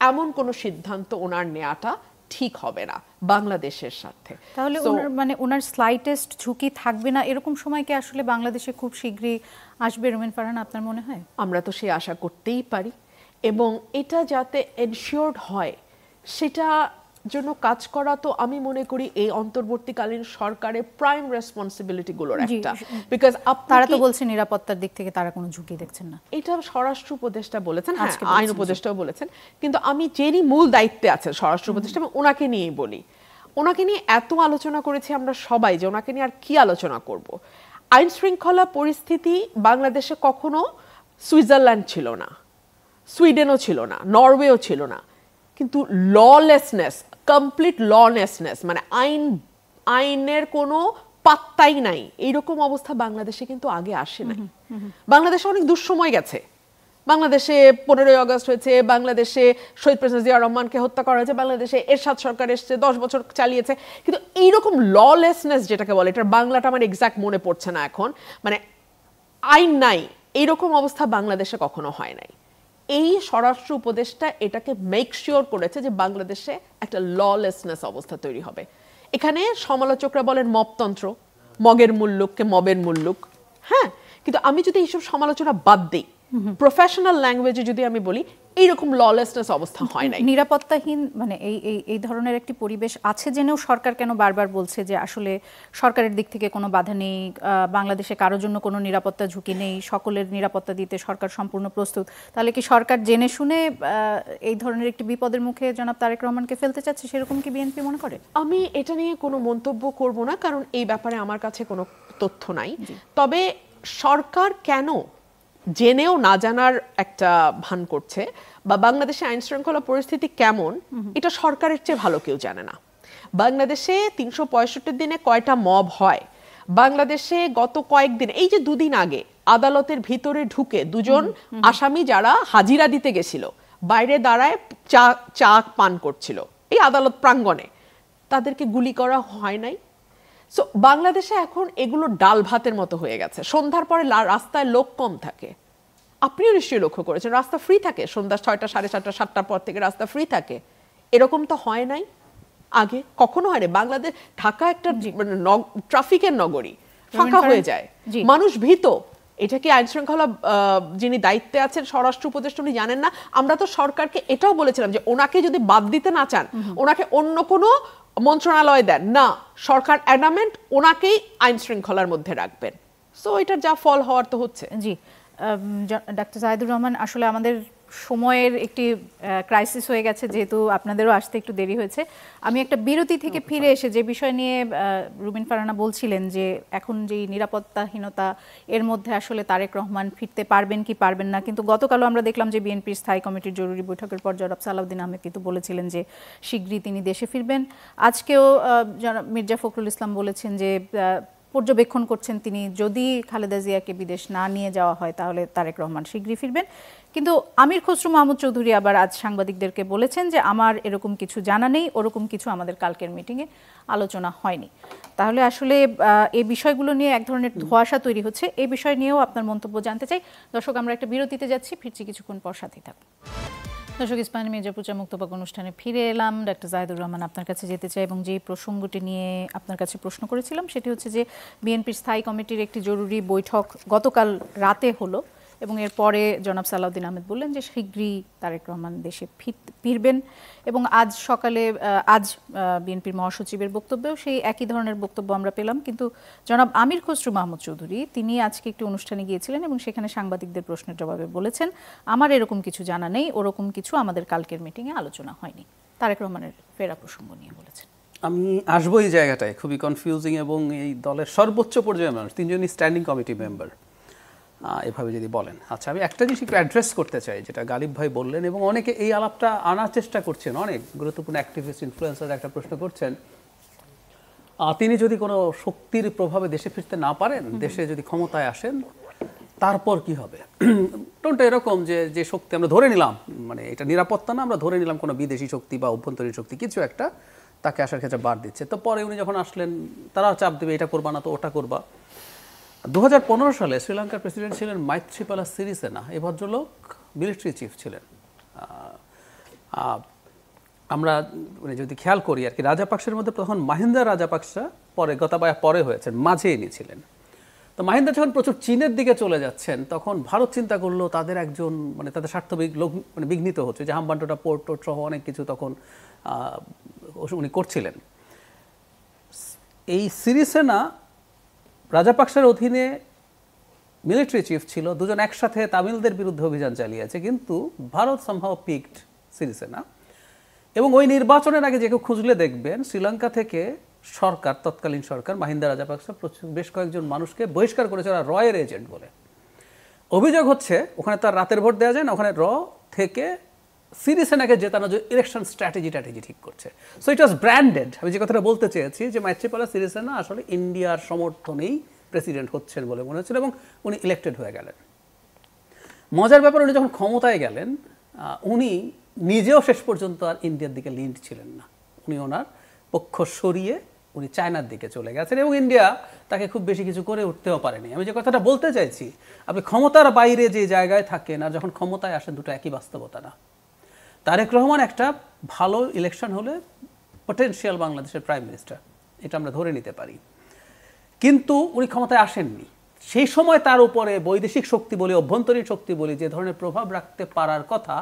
এমন কোনো সিদ্ধান্ত ওনার নেওয়াটা ঠিক হবে না বাংলাদেশের স্বার্থে। তাহলে মানে ওনার স্লাইটেস্ট ঝুঁকি থাকবে না, এরকম সময় কি আসলে বাংলাদেশে খুব শীঘ্রই আসবে রুমিন ফারহানা, আপনার মনে হয়? আমরা তো সেই আশা করতেই পারি, এবং এটা যাতে এনশিওরড হয় সেটা জন্য কাজ করা তো আমি মনে করি এই অন্তর্বর্তীকালীন সরকারের প্রাইম রেসপন্সিবিলিটি গুলোর একটা। বিকজ তারা তো বলছে নিরাপত্তার দিক থেকে তারা কোনো ঝুঁকি দেখছেন না। এটা স্বরাষ্ট্র উপদেষ্টা বলেছেন, হ্যাঁ আইন উপদেষ্টাও বলেছেন, কিন্তু আমি যিনি মূল দায়িত্বে আছেন স্বরাষ্ট্র উপদেষ্টা, আমি ওনাকে নিয়েই বলি। ওনাকে নিয়ে এত আলোচনা করেছি আমরা সবাই যে ওনাকে নিয়ে আর কি আলোচনা করব। আইন শৃঙ্খলা পরিস্থিতি বাংলাদেশে কখনো সুইজারল্যান্ড ছিল না, সুইডেনও ছিল না, নরওয়েও ছিল না, কিন্তু ললেসনেস, কমপ্লিট ললেসনেস, মানে আইনের কোনো পাত্তাই নাই, এইরকম অবস্থা বাংলাদেশে কিন্তু আগে আসে নাই। বাংলাদেশে অনেক দুঃসময় গেছে, বাংলাদেশে 15ই আগস্ট হয়েছে, বাংলাদেশে শহীদ প্রেসিডেন্ট জিয়া রহমানকে হত্যা করা হয়েছে, বাংলাদেশে এরশাদ সরকার এসেছে 10 বছর চালিয়েছে, কিন্তু এইরকম ললেসনেস যেটাকে বলে, এটার বাংলাটা আমার এক্সাক্ট মনে পড়ছে না এখন, মানে আইন নাই, এইরকম অবস্থা বাংলাদেশে কখনো হয় নাই। এই স্বরাষ্ট্র উপদেষ্টা এটাকে মেক শিওর করেছে যে বাংলাদেশে একটা ললেসনেস অবস্থা তৈরি হবে। এখানে সমালোচকরা বলেন মবতন্ত্র, মগের মুল্লুককে মবের মুল্লুক, হ্যাঁ, কিন্তু আমি যদি এইসব সমালোচনা বাদ দিই, প্রফেশনাল ল্যাঙ্গুয়েজে যদি আমি বলি, এইরকম ললেসনেস অবস্থা হয় নাই। নিরাপত্তাহীন মানে এই ধরনের একটি পরিবেশ আছে জেনেও সরকার কেন বারবার বলছে যে আসলে সরকারের দিক থেকে কোনো বাধা নেই, বাংলাদেশে কারোর জন্য কোনো নিরাপত্তা ঝুঁকি নেই, সকলের নিরাপত্তা দিতে সরকার সম্পূর্ণ প্রস্তুত? তাহলে কি সরকার জেনে শুনে এই ধরনের একটি বিপদের মুখে জনাব তারেক রহমানকে ফেলতে চাচ্ছে, সেরকম কি বিএনপি মনে করে? আমি এটা নিয়ে কোনো মন্তব্য করব না, কারণ এই ব্যাপারে আমার কাছে কোনো তথ্য নাই। তবে সরকার কেন জেনেও না জানার একটা ভান করছে, বা বাংলাদেশে আইন শৃঙ্খলা পরিস্থিতি কেমন, এটা সরকারের চেয়ে ভালো কেউ জানে না। বাংলাদেশে 365 দিনে কয়টা মব হয়, বাংলাদেশে গত কয়েকদিন, এই যে 2 দিন আগে আদালতের ভিতরে ঢুকে দুজন আসামি যারা হাজিরা দিতে গেছিল, বাইরে দাঁড়ায় চা পান করছিল এই আদালত প্রাঙ্গণে, তাদেরকে গুলি করা হয় নাই। সো বাংলাদেশে এখন এগুলো ডাল ভাতের মতো হয়ে গেছে। সন্ধ্যার পরে রাস্তায় লোক কম থাকে, আপনিও নিশ্চয়ই লক্ষ্য করেছেন, রাস্তা ফ্রি থাকে সন্ধ্যা 6টা, 7:30, 7টার পর থেকে রাস্তা ফ্রি থাকে। এরকম তো হয় নাই আগে, কখনো হয় না। বাংলাদেশ, ঢাকা একটা ট্রাফিকের নগরী, ফাঁকা হয়ে যায়, মানুষ ভীত। এটা কি আইন শৃঙ্খলা যিনি দায়িত্বে আছেন স্বরাষ্ট্র উপদেষ্টা, উনি জানেন না? আমরা তো সরকারকে এটাও বলেছিলাম যে ওনাকে যদি বাদ দিতে না চান, ওনাকে অন্য কোনো মন্ত্রণালয় দেন না, সরকার অ্যাডামেন্ট ওনাকেই আইন শৃঙ্খলার মধ্যে রাখবেন। সো এটার যা ফল হওয়ার তো হচ্ছে। জি, ডাক্তার জাহিদুর রহমান, আসলে আমাদের সময়ের একটি ক্রাইসিস হয়ে গেছে, যেহেতু আপনাদেরও আসতে একটু দেরি হয়েছে। আমি একটা বিরতি থেকে ফিরে এসে যে বিষয় নিয়ে রুমিন ফারহানা বলছিলেন যে এখন যেই নিরাপত্তাহীনতা, এর মধ্যে আসলে তারেক রহমান ফিরতে পারবেন কি পারবেন না, কিন্তু গতকালও আমরা দেখলাম যে বিএনপির স্থায়ী কমিটির জরুরি বৈঠকের পর জনাব সালাউদ্দিন আহমেদ কিন্তু বলেছিলেন যে শীঘ্রই তিনি দেশে ফিরবেন। আজকেও মির্জা ফখরুল ইসলাম বলেছেন যে পর্যবেক্ষণ করছেন তিনি, যদি খালেদা জিয়াকে বিদেশ না নিয়ে যাওয়া হয় তাহলে তারেক রহমান শীঘ্রই ফিরবেন। কিন্তু আমির খসরু মাহমুদ চৌধুরী আবার আজ সাংবাদিকদেরকে বলেছেন যে আমার এরকম কিছু জানা নেই, ওরকম কিছু আমাদের কালকের মিটিংয়ে আলোচনা হয়নি। তাহলে আসলে এই বিষয়গুলো নিয়ে এক ধরনের ধোঁয়াশা তৈরি হচ্ছে। এই বিষয় নিয়েও আপনার মন্তব্য জানতে চাই। দর্শক, আমরা একটা বিরতিতে যাচ্ছি, ফিরছি কিছুক্ষণ পর, সাথেই থাকুন। দর্শক, ইস্পাহানি মির্জাপুর মুক্তবাক অনুষ্ঠানে ফিরে এলাম। ডক্টর জাহিদুর রহমান, আপনার কাছে যেতে চাই এবং যে প্রসঙ্গটি নিয়ে আপনার কাছে প্রশ্ন করেছিলাম সেটি হচ্ছে যে বিএনপির স্থায়ী কমিটির একটি জরুরি বৈঠক গতকাল রাতে হলো এবং এরপরে জনাব সালাউদ্দিন আহমেদ বললেন যে শীঘ্রই তারেক রহমান দেশে ফিরবেন এবং আজ সকালে বিএনপির মহাসচিবের বক্তব্যেও সেই একই ধরনের বক্তব্য আমরা পেলাম। কিন্তু জনাব আমির খসরু মাহমুদ চৌধুরী তিনি আজকে একটি অনুষ্ঠানে গিয়েছিলেন এবং সেখানে সাংবাদিকদের প্রশ্নের জবাবে বলেছেন, আমার এরকম কিছু জানা নেই, ওরকম কিছু আমাদের কালকের মিটিংয়ে আলোচনা হয়নি। তারেক রহমানের ফেরা প্রসঙ্গ নিয়ে বলেছেন। আমি আসবো এই জায়গাটায়, খুবই কনফিউজিং এবং এই দলের সর্বোচ্চ পর্যায়ের মানুষ, তিনজনই স্ট্যান্ডিং কমিটি মেম্বার এভাবে যদি বলেন। আচ্ছা, আমি একটা জিনিস একটু অ্যাড্রেস করতে চাই, যেটা গালিব ভাই বললেন এবং অনেকে এই আলাপটা আনার চেষ্টা করছেন, অনেক গুরুত্বপূর্ণ অ্যাক্টিভিস্ট ইনফ্লুয়েন্সার একটা প্রশ্ন করছেন, তিনি যদি কোনো শক্তির প্রভাবে দেশে ফিরতে না পারেন, দেশে যদি ক্ষমতায় আসেন তারপর কি হবে। টোনটা এরকম যে শক্তি আমরা ধরে নিলাম, মানে এটা নিরাপত্তা না, আমরা ধরে নিলাম কোনো বিদেশি শক্তি বা অভ্যন্তরীণ শক্তি কিছু একটা তাকে আসার ক্ষেত্রে বার দিচ্ছে। তো পরে উনি যখন আসলেন তারা চাপ দেবে, এটা করবা না তো ওটা করবা। 2015 সালে শ্রীলঙ্কার প্রেসিডেন্ট ছিলেন মাইথ্রিপালা সিরিসেনা। এই ভদ্রলোক মিলিটারি চিফ ছিলেন। আমরা মানে যদি খেয়াল করি আর কি, রাজাপাকসার মধ্যে তখন মাহিন্দা রাজাপাকসা পরে গোতাবায়া পরে হয়েছেন, মাঝে ইনি ছিলেন। তো মাহিন্দা যখন প্রচুর চীনের দিকে চলে যাচ্ছেন তখন ভারত চিন্তা করলো তাদের একজন মানে তাদের স্বার্থ মানে বিঘ্নিত হচ্ছে, যে হামবান্টোটা পোর্ট টোট সহ অনেক কিছু তখন উনি করছিলেন। এই সিরিসেনা রাজাপাকসার অধীনে মিলিটারি চিফ ছিল, দুজন একসাথে তামিলদের বিরুদ্ধে অভিযান চালিয়েছে, কিন্তু ভারত সামহাও পিকড সিরিসেনা। এবং ওই নির্বাচনের আগে যে কেউ খুঁজলে দেখবেন শ্রীলঙ্কা থেকে সরকার, তৎকালীন সরকার মাহিন্দা রাজাপাকসা বেশ কয়েকজন মানুষকে বহিষ্কার করেছে ওরা রয়ের এজেন্ট বলে। অভিযোগ হচ্ছে ওখানে তার রাতের ভোট দেওয়া যায় না, ওখানে থেকে সিরিসেনাকে জেতানোর যে ইলেকশন স্ট্র্যাটেজি ঠিক করছে। So it was branded. আমি যে কথাটা বলতে চেয়েছি যে মাইথ্রিপালা সিরিসেনা আসলে ইন্ডিয়ার সমর্থনেই প্রেসিডেন্ট হচ্ছেন বলে মনে হচ্ছিল এবং উনি ইলেক্টেড হয়ে গেলেন। মজার ব্যাপার, উনি যখন ক্ষমতায় গেলেন উনি নিজেও শেষ পর্যন্ত আর ইন্ডিয়ার দিকে লিন্ড ছিলেন না। উনি ওনার পক্ষ সরিয়ে উনি চায়নার দিকে চলে গেছেন এবং ইন্ডিয়া তাকে খুব বেশি কিছু করে উঠতেও পারেনি। আমি যে কথাটা বলতে চাইছি, আপনি ক্ষমতার বাইরে যে জায়গায় থাকেন আর যখন ক্ষমতায় আসেন দুটো একই বাস্তবতা না। তারেক রহমান একটা ভালো ইলেকশন হলে পটেনশিয়াল বাংলাদেশের প্রাইম মিনিস্টার, এটা আমরা ধরে নিতে পারি, কিন্তু উনি ক্ষমতায় আসেননি। সেই সময় তার উপরে বৈদেশিক শক্তি বলি, অভ্যন্তরীণ শক্তি বলি, যে ধরনের প্রভাব রাখতে পারার কথা,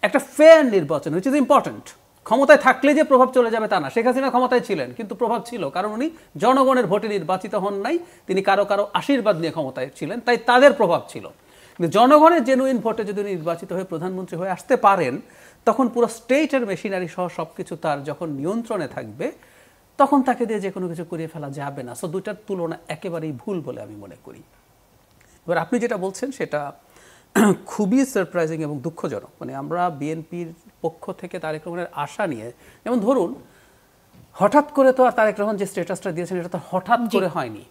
একটা ফেয়ার নির্বাচন হুইচ ইজ ইম্পর্টেন্ট। ক্ষমতায় থাকলে যে প্রভাব চলে যাবে তা না। শেখ হাসিনা ক্ষমতায় ছিলেন কিন্তু প্রভাব ছিল, কারণ উনি জনগণের ভোটে নির্বাচিত হন নাই, তিনি কারো আশীর্বাদ নিয়ে ক্ষমতায় ছিলেন, তাই তাদের প্রভাব ছিল। কিন্তু জনগণের জেনুইন ভোটে যদি নির্বাচিত হয়ে প্রধানমন্ত্রী হয়ে আসতে পারেন, তখন পুরো স্টেটের মেশিনারি সহ সব কিছু তার যখন নিয়ন্ত্রণে থাকবে, তখন তাকে দিয়ে যে কোনো কিছু করিয়ে ফেলা যাবে না। সো দুইটার তুলনা একেবারেই ভুল বলে আমি মনে করি। এবার আপনি যেটা বলছেন সেটা খুবই সারপ্রাইজিং এবং দুঃখজনক। মানে আমরা বিএনপির পক্ষ থেকে তারেক রহমানের আশা নিয়ে, যেমন ধরুন হঠাৎ করে তো আর তারেক রহমান যে স্ট্যাটাসটা দিয়েছেন এটা তো হঠাৎ করে হয়নি।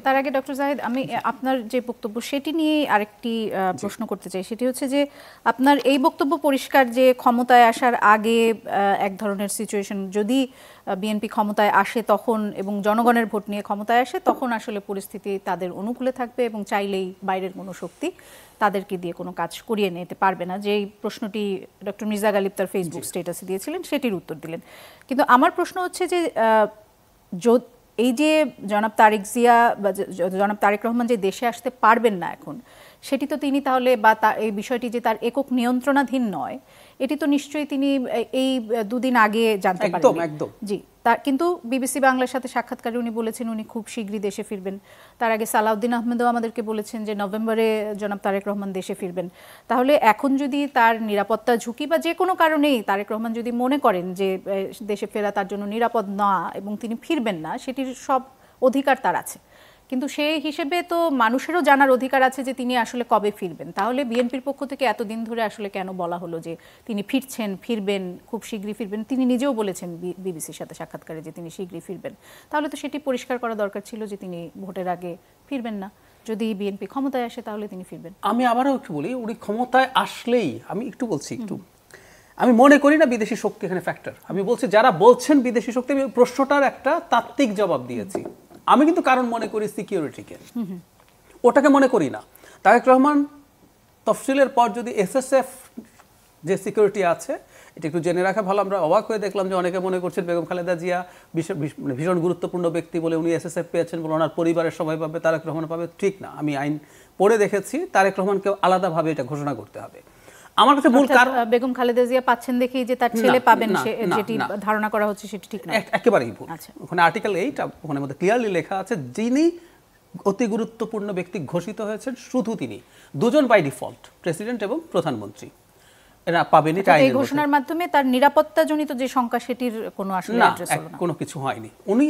তার আগে ডক্টর জাহিদ, আমি আপনার যে বক্তব্য সেটি নিয়ে আরেকটি প্রশ্ন করতে চাই। সেটি হচ্ছে যে আপনার এই বক্তব্য পরিষ্কার যে ক্ষমতায় আসার আগে এক ধরনের সিচুয়েশন, যদি বিএনপি ক্ষমতায় আসে তখন এবং জনগণের ভোট নিয়ে ক্ষমতায় আসে তখন আসলে পরিস্থিতি তাদের অনুকূলে থাকবে এবং চাইলেই বাইরের কোনো শক্তি তাদেরকে দিয়ে কোনো কাজ করিয়ে নিতে পারবে না। যেই প্রশ্নটি ডক্টর মির্জা গালিব তার ফেসবুক স্ট্যাটাসে দিয়েছিলেন সেটির উত্তর দিলেন। কিন্তু আমার প্রশ্ন হচ্ছে যে এই যে জনাব তারেক জিয়া বা জনাব তারেক রহমান যে দেশে আসতে পারবেন না এখন, সেটি তো তিনি তাহলে বা এই বিষয়টি যে তার একক নিয়ন্ত্রণাধীন নয়, এটি তো নিশ্চয়ই তিনি এই দুদিন আগে জানতে পারেন। জি, কিন্তু বিবিসি বাংলার সাথে সাক্ষাৎকারে উনি বলেছেন উনি খুব শীঘ্রই দেশে ফিরবেন। তার আগে সালাউদ্দিন আহমেদও আমাদেরকে বলেছেন যে নভেম্বরে জনাব তারেক রহমান দেশে ফিরবেন। তাহলে এখন যদি তার নিরাপত্তা ঝুঁকি বা যে কোনো কারণেই তারেক রহমান যদি মনে করেন যে দেশে ফেরা তার জন্য নিরাপদ না এবং তিনি ফিরবেন না, সেটির সব অধিকার তার আছে, কিন্তু সেই হিসেবে তো মানুষেরও জানার অধিকার আছে যে তিনি আসলে কবে ফিরবেন। তাহলে বিএনপির পক্ষ থেকে এতদিন ধরে আসলে কেন বলা হলো যে তিনি ফিরবেন, খুব শীঘ্রই ফিরবেন? তিনি নিজেও বলেছেন বিবিসির সাথে সাক্ষাৎকারে যে তিনি শীঘ্রই ফিরবেন। তাহলে তো সেটি পরিষ্কার করা দরকার ছিল যে তিনি ভোটের আগে ফিরবেন না। যদি বিএনপি ক্ষমতায় আসে তাহলে তিনি ফিরবেন। আমি আবারও একটু বলি, উনি ক্ষমতায় আসলেই আমি আমি মনে করি না বিদেশি শক্তি এখানে ফ্যাক্টর। আমি বলছি যারা বলছেন বিদেশি শক্তি, আমি প্রশ্নটার একটা তাত্ত্বিক জবাব দিয়েছি। আমি কিন্তু কারণ মনে করি সিকিউরিটিকে, ওটাকে মনে করি না। তারেক রহমান তফসিলের পর যদি SSF যে সিকিউরিটি আছে এটা একটু জেনে রাখা ভালো। আমরা অবাক হয়ে দেখলাম যে অনেকে মনে করছেন বেগম খালেদা জিয়া ভীষণ গুরুত্বপূর্ণ ব্যক্তি বলে উনি এসএসএফ পেয়েছেন বলে ওনার পরিবারের সবাই পাবে, তারেক রহমান পাবে, ঠিক না। আমি আইন পড়ে দেখেছি তারেক রহমানকে আলাদাভাবে এটা ঘোষণা করতে হবে। আমার কাছে মূল কারণ বেগম খালেদা জিয়া পাচ্ছেন দেখেই যে তার ছেলে পাবেন যেটি ধারণা করা হচ্ছে সেটি ঠিক না, একেবারেই ভুল। ওখানে আর্টিকেল 8 ওখানে মধ্যে ক্লিয়ারলি লেখা আছে যিনি অতি গুরুত্বপূর্ণ ব্যক্তি ঘোষিত হয়েছেন শুধু তিনি, দুজন বাই ডিফল্ট, প্রেসিডেন্ট এবং প্রধানমন্ত্রী, এরা পাবেনি। এই ঘোষণার মাধ্যমে তার নিরাপত্তাজনিত যে শঙ্কা সেটির কোনো আসলে অ্যাড্রেস হলো না, কোনো কিছু হয়নি। উনি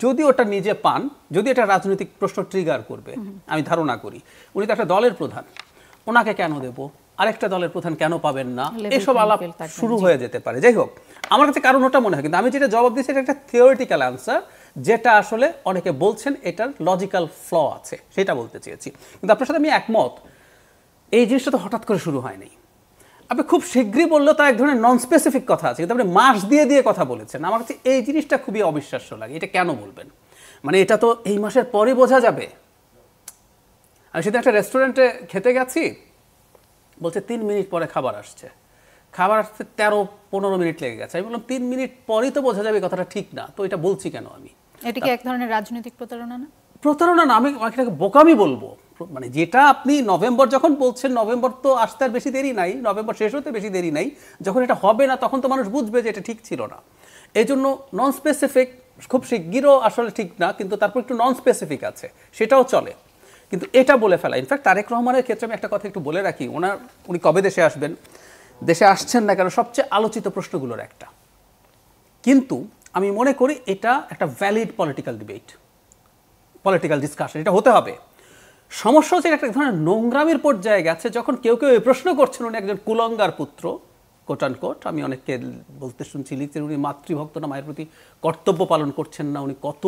যদি ওটা নিজে পান, যদি এটা রাজনৈতিক প্রশ্ন ট্রিগার করবে, আমি ধারণা করি উনি তো একটা দলের প্রধান, ওনাকে কেন দেব, আরেকটা দলের প্রধান কেন পাবেন না, এসব আলাপ শুরু হয়ে যেতে পারে। যাই হোক, আমার কাছে কারণ ওটা মনে হয়, কিন্তু আমি যেটা জবাব দিচ্ছি এটা একটা থিওরিটিক্যাল অ্যান্সার, যেটা আসলে অনেকে বলছেন এটার লজিক্যাল ফ্ল আছে, সেটা বলতে চেয়েছি। কিন্তু আপনার সাথে আমি একমত, এই জিনিসটা তো হঠাৎ করে শুরু হয়নি। আপনি খুব শীঘ্রই বললেও তা এক ধরনের নন স্পেসিফিক কথা আছে, কিন্তু আপনি মাস দিয়ে দিয়ে কথা বলেছেন। আমার কাছে এই জিনিসটা খুবই অবিশ্বাস্য লাগে। এটা কেন বলবেন? মানে এটা তো এই মাসের পরে বোঝা যাবে। আমি সেদিন একটা রেস্টুরেন্টে খেতে গেছি, বলছে 3 মিনিট পরে খাবার আসছে, খাবার আসতে 13-15 মিনিট লেগে গেছে। আমি বললাম 3 মিনিট পরেই তো বোঝা যাবে, কথাটা ঠিক না, তো এটা বলছি কেন আমি? এটা কি এক ধরনের রাজনৈতিক প্রতারণা না? প্রতারণা না, আমি এটাকে বোকামি বলবো। মানে যেটা আপনি নভেম্বর যখন বলছেন, নভেম্বর তো আসতে আর বেশি দেরি নাই, নভেম্বর শেষ হতে বেশি দেরি নাই, যখন এটা হবে না তখন তো মানুষ বুঝবে যে এটা ঠিক ছিল না। এই জন্য নন স্পেসিফিক, খুব শিগগিরও আসলে ঠিক না, কিন্তু তারপর একটু নন স্পেসিফিক আছে, সেটাও চলে, কিন্তু এটা বলে ফেলা। ইনফ্যাক্ট তারেক রহমানের ক্ষেত্রে আমি একটা কথা একটু বলে রাখি, উনি কবে দেশে আসবেন, দেশে আসছেন না কেন, সবচেয়ে আলোচিত প্রশ্নগুলোর একটা। কিন্তু আমি মনে করি এটা একটা valid political debate, political discussion, এটা হতে হবে। সমস্যা হচ্ছে একটা ধরনের নোংরামির পর্যায়ে গেছে, যখন কেউ কেউ এই প্রশ্ন করছেন উনি একজন কুলঙ্গার পুত্র, কোট অ্যান্ড কোট। আমি অনেককে বলতে শুনছি, লিখছেন উনি মাতৃভক্ত না, মায়ের প্রতি কর্তব্য পালন করছেন না, উনি কত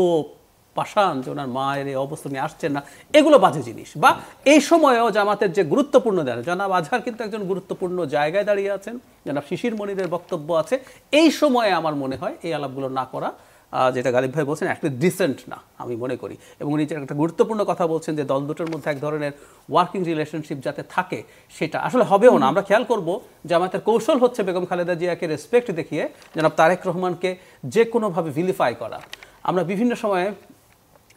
পাষাণ যে ওনার মায়ের এই অবস্থা নিয়ে আসছেন না, এগুলো বাজে জিনিস। বা এই সময়েও জামাতের যে গুরুত্বপূর্ণ দেন, জনাব আজহার কিন্তু একজন গুরুত্বপূর্ণ জায়গায় দাঁড়িয়ে আছেন, জনাব শিশির মনিরের বক্তব্য আছে, এই সময়ে আমার মনে হয় এই আলাপগুলো না করা, যেটা গালিব ভাই বলছেন, একটা ডিসেন্ট না আমি মনে করি। এবং উনি যে একটা গুরুত্বপূর্ণ কথা বলছেন যে দল দুটোর মধ্যে এক ধরনের ওয়ার্কিং রিলেশনশিপ যাতে থাকে, সেটা আসলে হবেও না। আমরা খেয়াল করব জামাতের কৌশল হচ্ছে বেগম খালেদা জিয়াকে রেসপেক্ট দেখিয়ে জনাব তারেক রহমানকে যে কোনোভাবে ভিলিফাই করা। আমরা বিভিন্ন সময়ে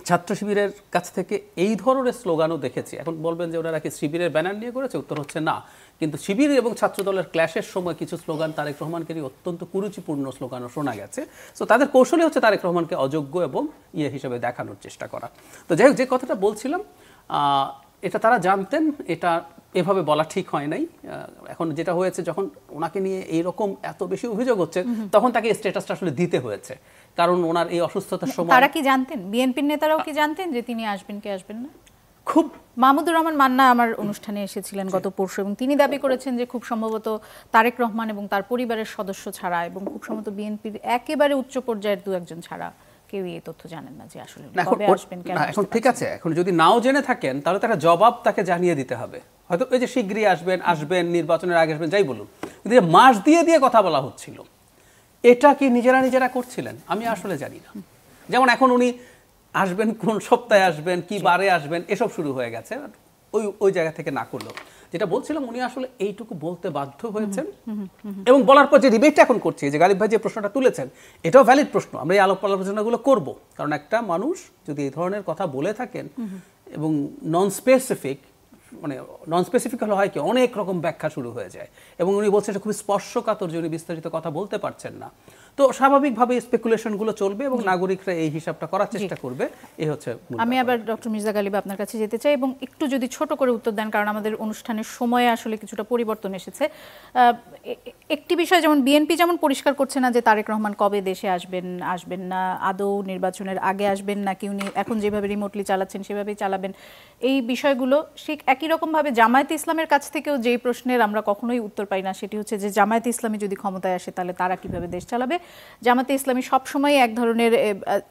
ছাত্র শিবিরের কাছ থেকে এই ধরনের স্লোগানও দেখেছি। এখন বলবেন যে ওনারা কি শিবিরের ব্যানার নিয়ে করেছে, উত্তর হচ্ছে না। কিন্তু শিবির এবং ছাত্রদলের ক্ল্যাশের সময় কিছু স্লোগান তারেক রহমানকে নিয়ে অত্যন্ত কুরুচিপূর্ণ স্লোগানও শোনা গেছে। সো তাদের কৌশলই হচ্ছে তারেক রহমানকে অযোগ্য এবং হিসেবে দেখানোর চেষ্টা করা। তো যাই হোক, যে কথাটা বলছিলাম, এটা তারা জানতেন, এটা এভাবে বলা ঠিক হয় নাই। এখন যেটা হয়েছে, যখন ওনাকে নিয়ে এইরকম এত বেশি অভিযোগ হচ্ছে, তখন তাকে স্ট্যাটাসটা আসলে দিতে হয়েছে, কারণ ওনার এই অসুস্থতার সময়। তারা কি জানতেন, বিএনপির নেতারাও কি জানতেন যে তিনি আসবেন কি আসবেন না? খুব মাহমুদুর রহমান মান্না আমার অনুষ্ঠানে এসেছিলেন গত পরশু, এবং তিনি দাবি করেছেন যে খুব সম্ভবত তারেক রহমান এবং তার পরিবারের সদস্য ছাড়া, এবং খুব সম্ভবত বিএনপির একেবারে উচ্চ পর্যায়ের 2-1 ছাড়া কেউই এই তথ্য জানেন না যে আসলে কবে আসবেন, কেন আসবেন। এখন ঠিক আছে, এখন যদি নাও জেনে থাকেন তাহলে তারা জবাব তাকে জানিয়ে দিতে হবে। হয়তো এই যে শীঘ্রই আসবেন, নির্বাচনের আগে আসবেন, যাই বলুন, কিন্তু যে মাস দিয়ে দিয়ে কথা বলা হচ্ছিল, এটা কি নিজেরা করছিলেন? আমি আসলে জানি না। যেমন এখন উনি আসবেন, কোন সপ্তাহে আসবেন, কি বারে আসবেন, এসব শুরু হয়ে গেছে। ওই জায়গা থেকে না করলেও, যেটা বলছিলাম, উনি আসলে এইটুকু বলতে বাধ্য হয়েছেন। এবং বলার পর যে ডিবেটটা এখন করছি, যে গালিব ভাই যে প্রশ্নটা তুলেছেন, এটাও ভ্যালিড প্রশ্ন। আমরা এই আলোচনাগুলো করব, কারণ একটা মানুষ যদি এই ধরনের কথা বলে থাকেন এবং নন স্পেসিফিক হলে হয় কি, অনেক রকম ব্যাখ্যা শুরু হয়ে যায়। এবং উনি বলছেন এটা খুবই স্পর্শকাতর যে উনি বিস্তারিত কথা বলতে পারছেন না। তো স্বাভাবিকভাবে স্পেকুলেশনগুলো চলবে এবং নাগরিকরা এই হিসাবটা করার চেষ্টা করবে। এই হচ্ছে। আমি আবার ডক্টর মির্জা গালিব আপনার কাছে যেতে চাই, এবং একটু যদি ছোট করে উত্তর দেন, কারণ আমাদের অনুষ্ঠানের সময়ে আসলে কিছুটা পরিবর্তন এসেছে। একটি বিষয়, যেমন বিএনপি যেমন পরিষ্কার করছে না যে তারেক রহমান কবে দেশে আসবেন না, আদৌ নির্বাচনের আগে আসবেন নাকি উনি এখন যেভাবে রিমোটলি চালাচ্ছেন সেভাবেই চালাবেন, এই বিষয়গুলো ঠিক একই রকমভাবে জামায়াতে ইসলামের কাছ থেকেও যেই প্রশ্নের আমরা কখনোই উত্তর পাই না, সেটি হচ্ছে যে জামায়াতে ইসলামী যদি ক্ষমতায় আসে তাহলে তারা কিভাবে দেশ চালাবে। জামাতে ইসলামী সবসময় এক ধরনের,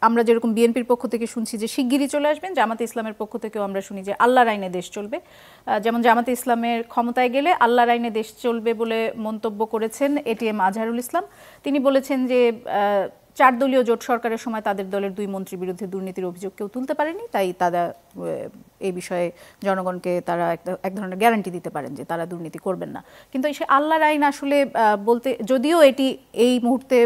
আমরা যেরকম বিএনপির পক্ষ থেকে শুনছি যে শিগগিরই চলে আসবেন, জামাতে ইসলামের পক্ষ থেকেও আমরা শুনি যে আল্লাহর আইনে দেশ চলবে। যেমন জামাতে ইসলামের ক্ষমতায় গেলে আল্লাহর আইনে দেশ চলবে বলে মন্তব্য করেছেন এটিএম আজহারুল ইসলাম। তিনি বলেছেন যে 4 দলীয় জোট সরকারের সময় তাদের দলের 2 মন্ত্রীর বিরুদ্ধে দুর্নীতির অভিযোগ কেউ তুলতে পারেনি, তাই তারা এই বিষয়ে জনগণকে তারা এক ধরনের গ্যারান্টি দিতে পারেন যে তারা দুর্নীতি করবেন না। কিন্তু এই আল্লাহর আইন আসলে বলতে, যদিও এটি এই মুহূর্তে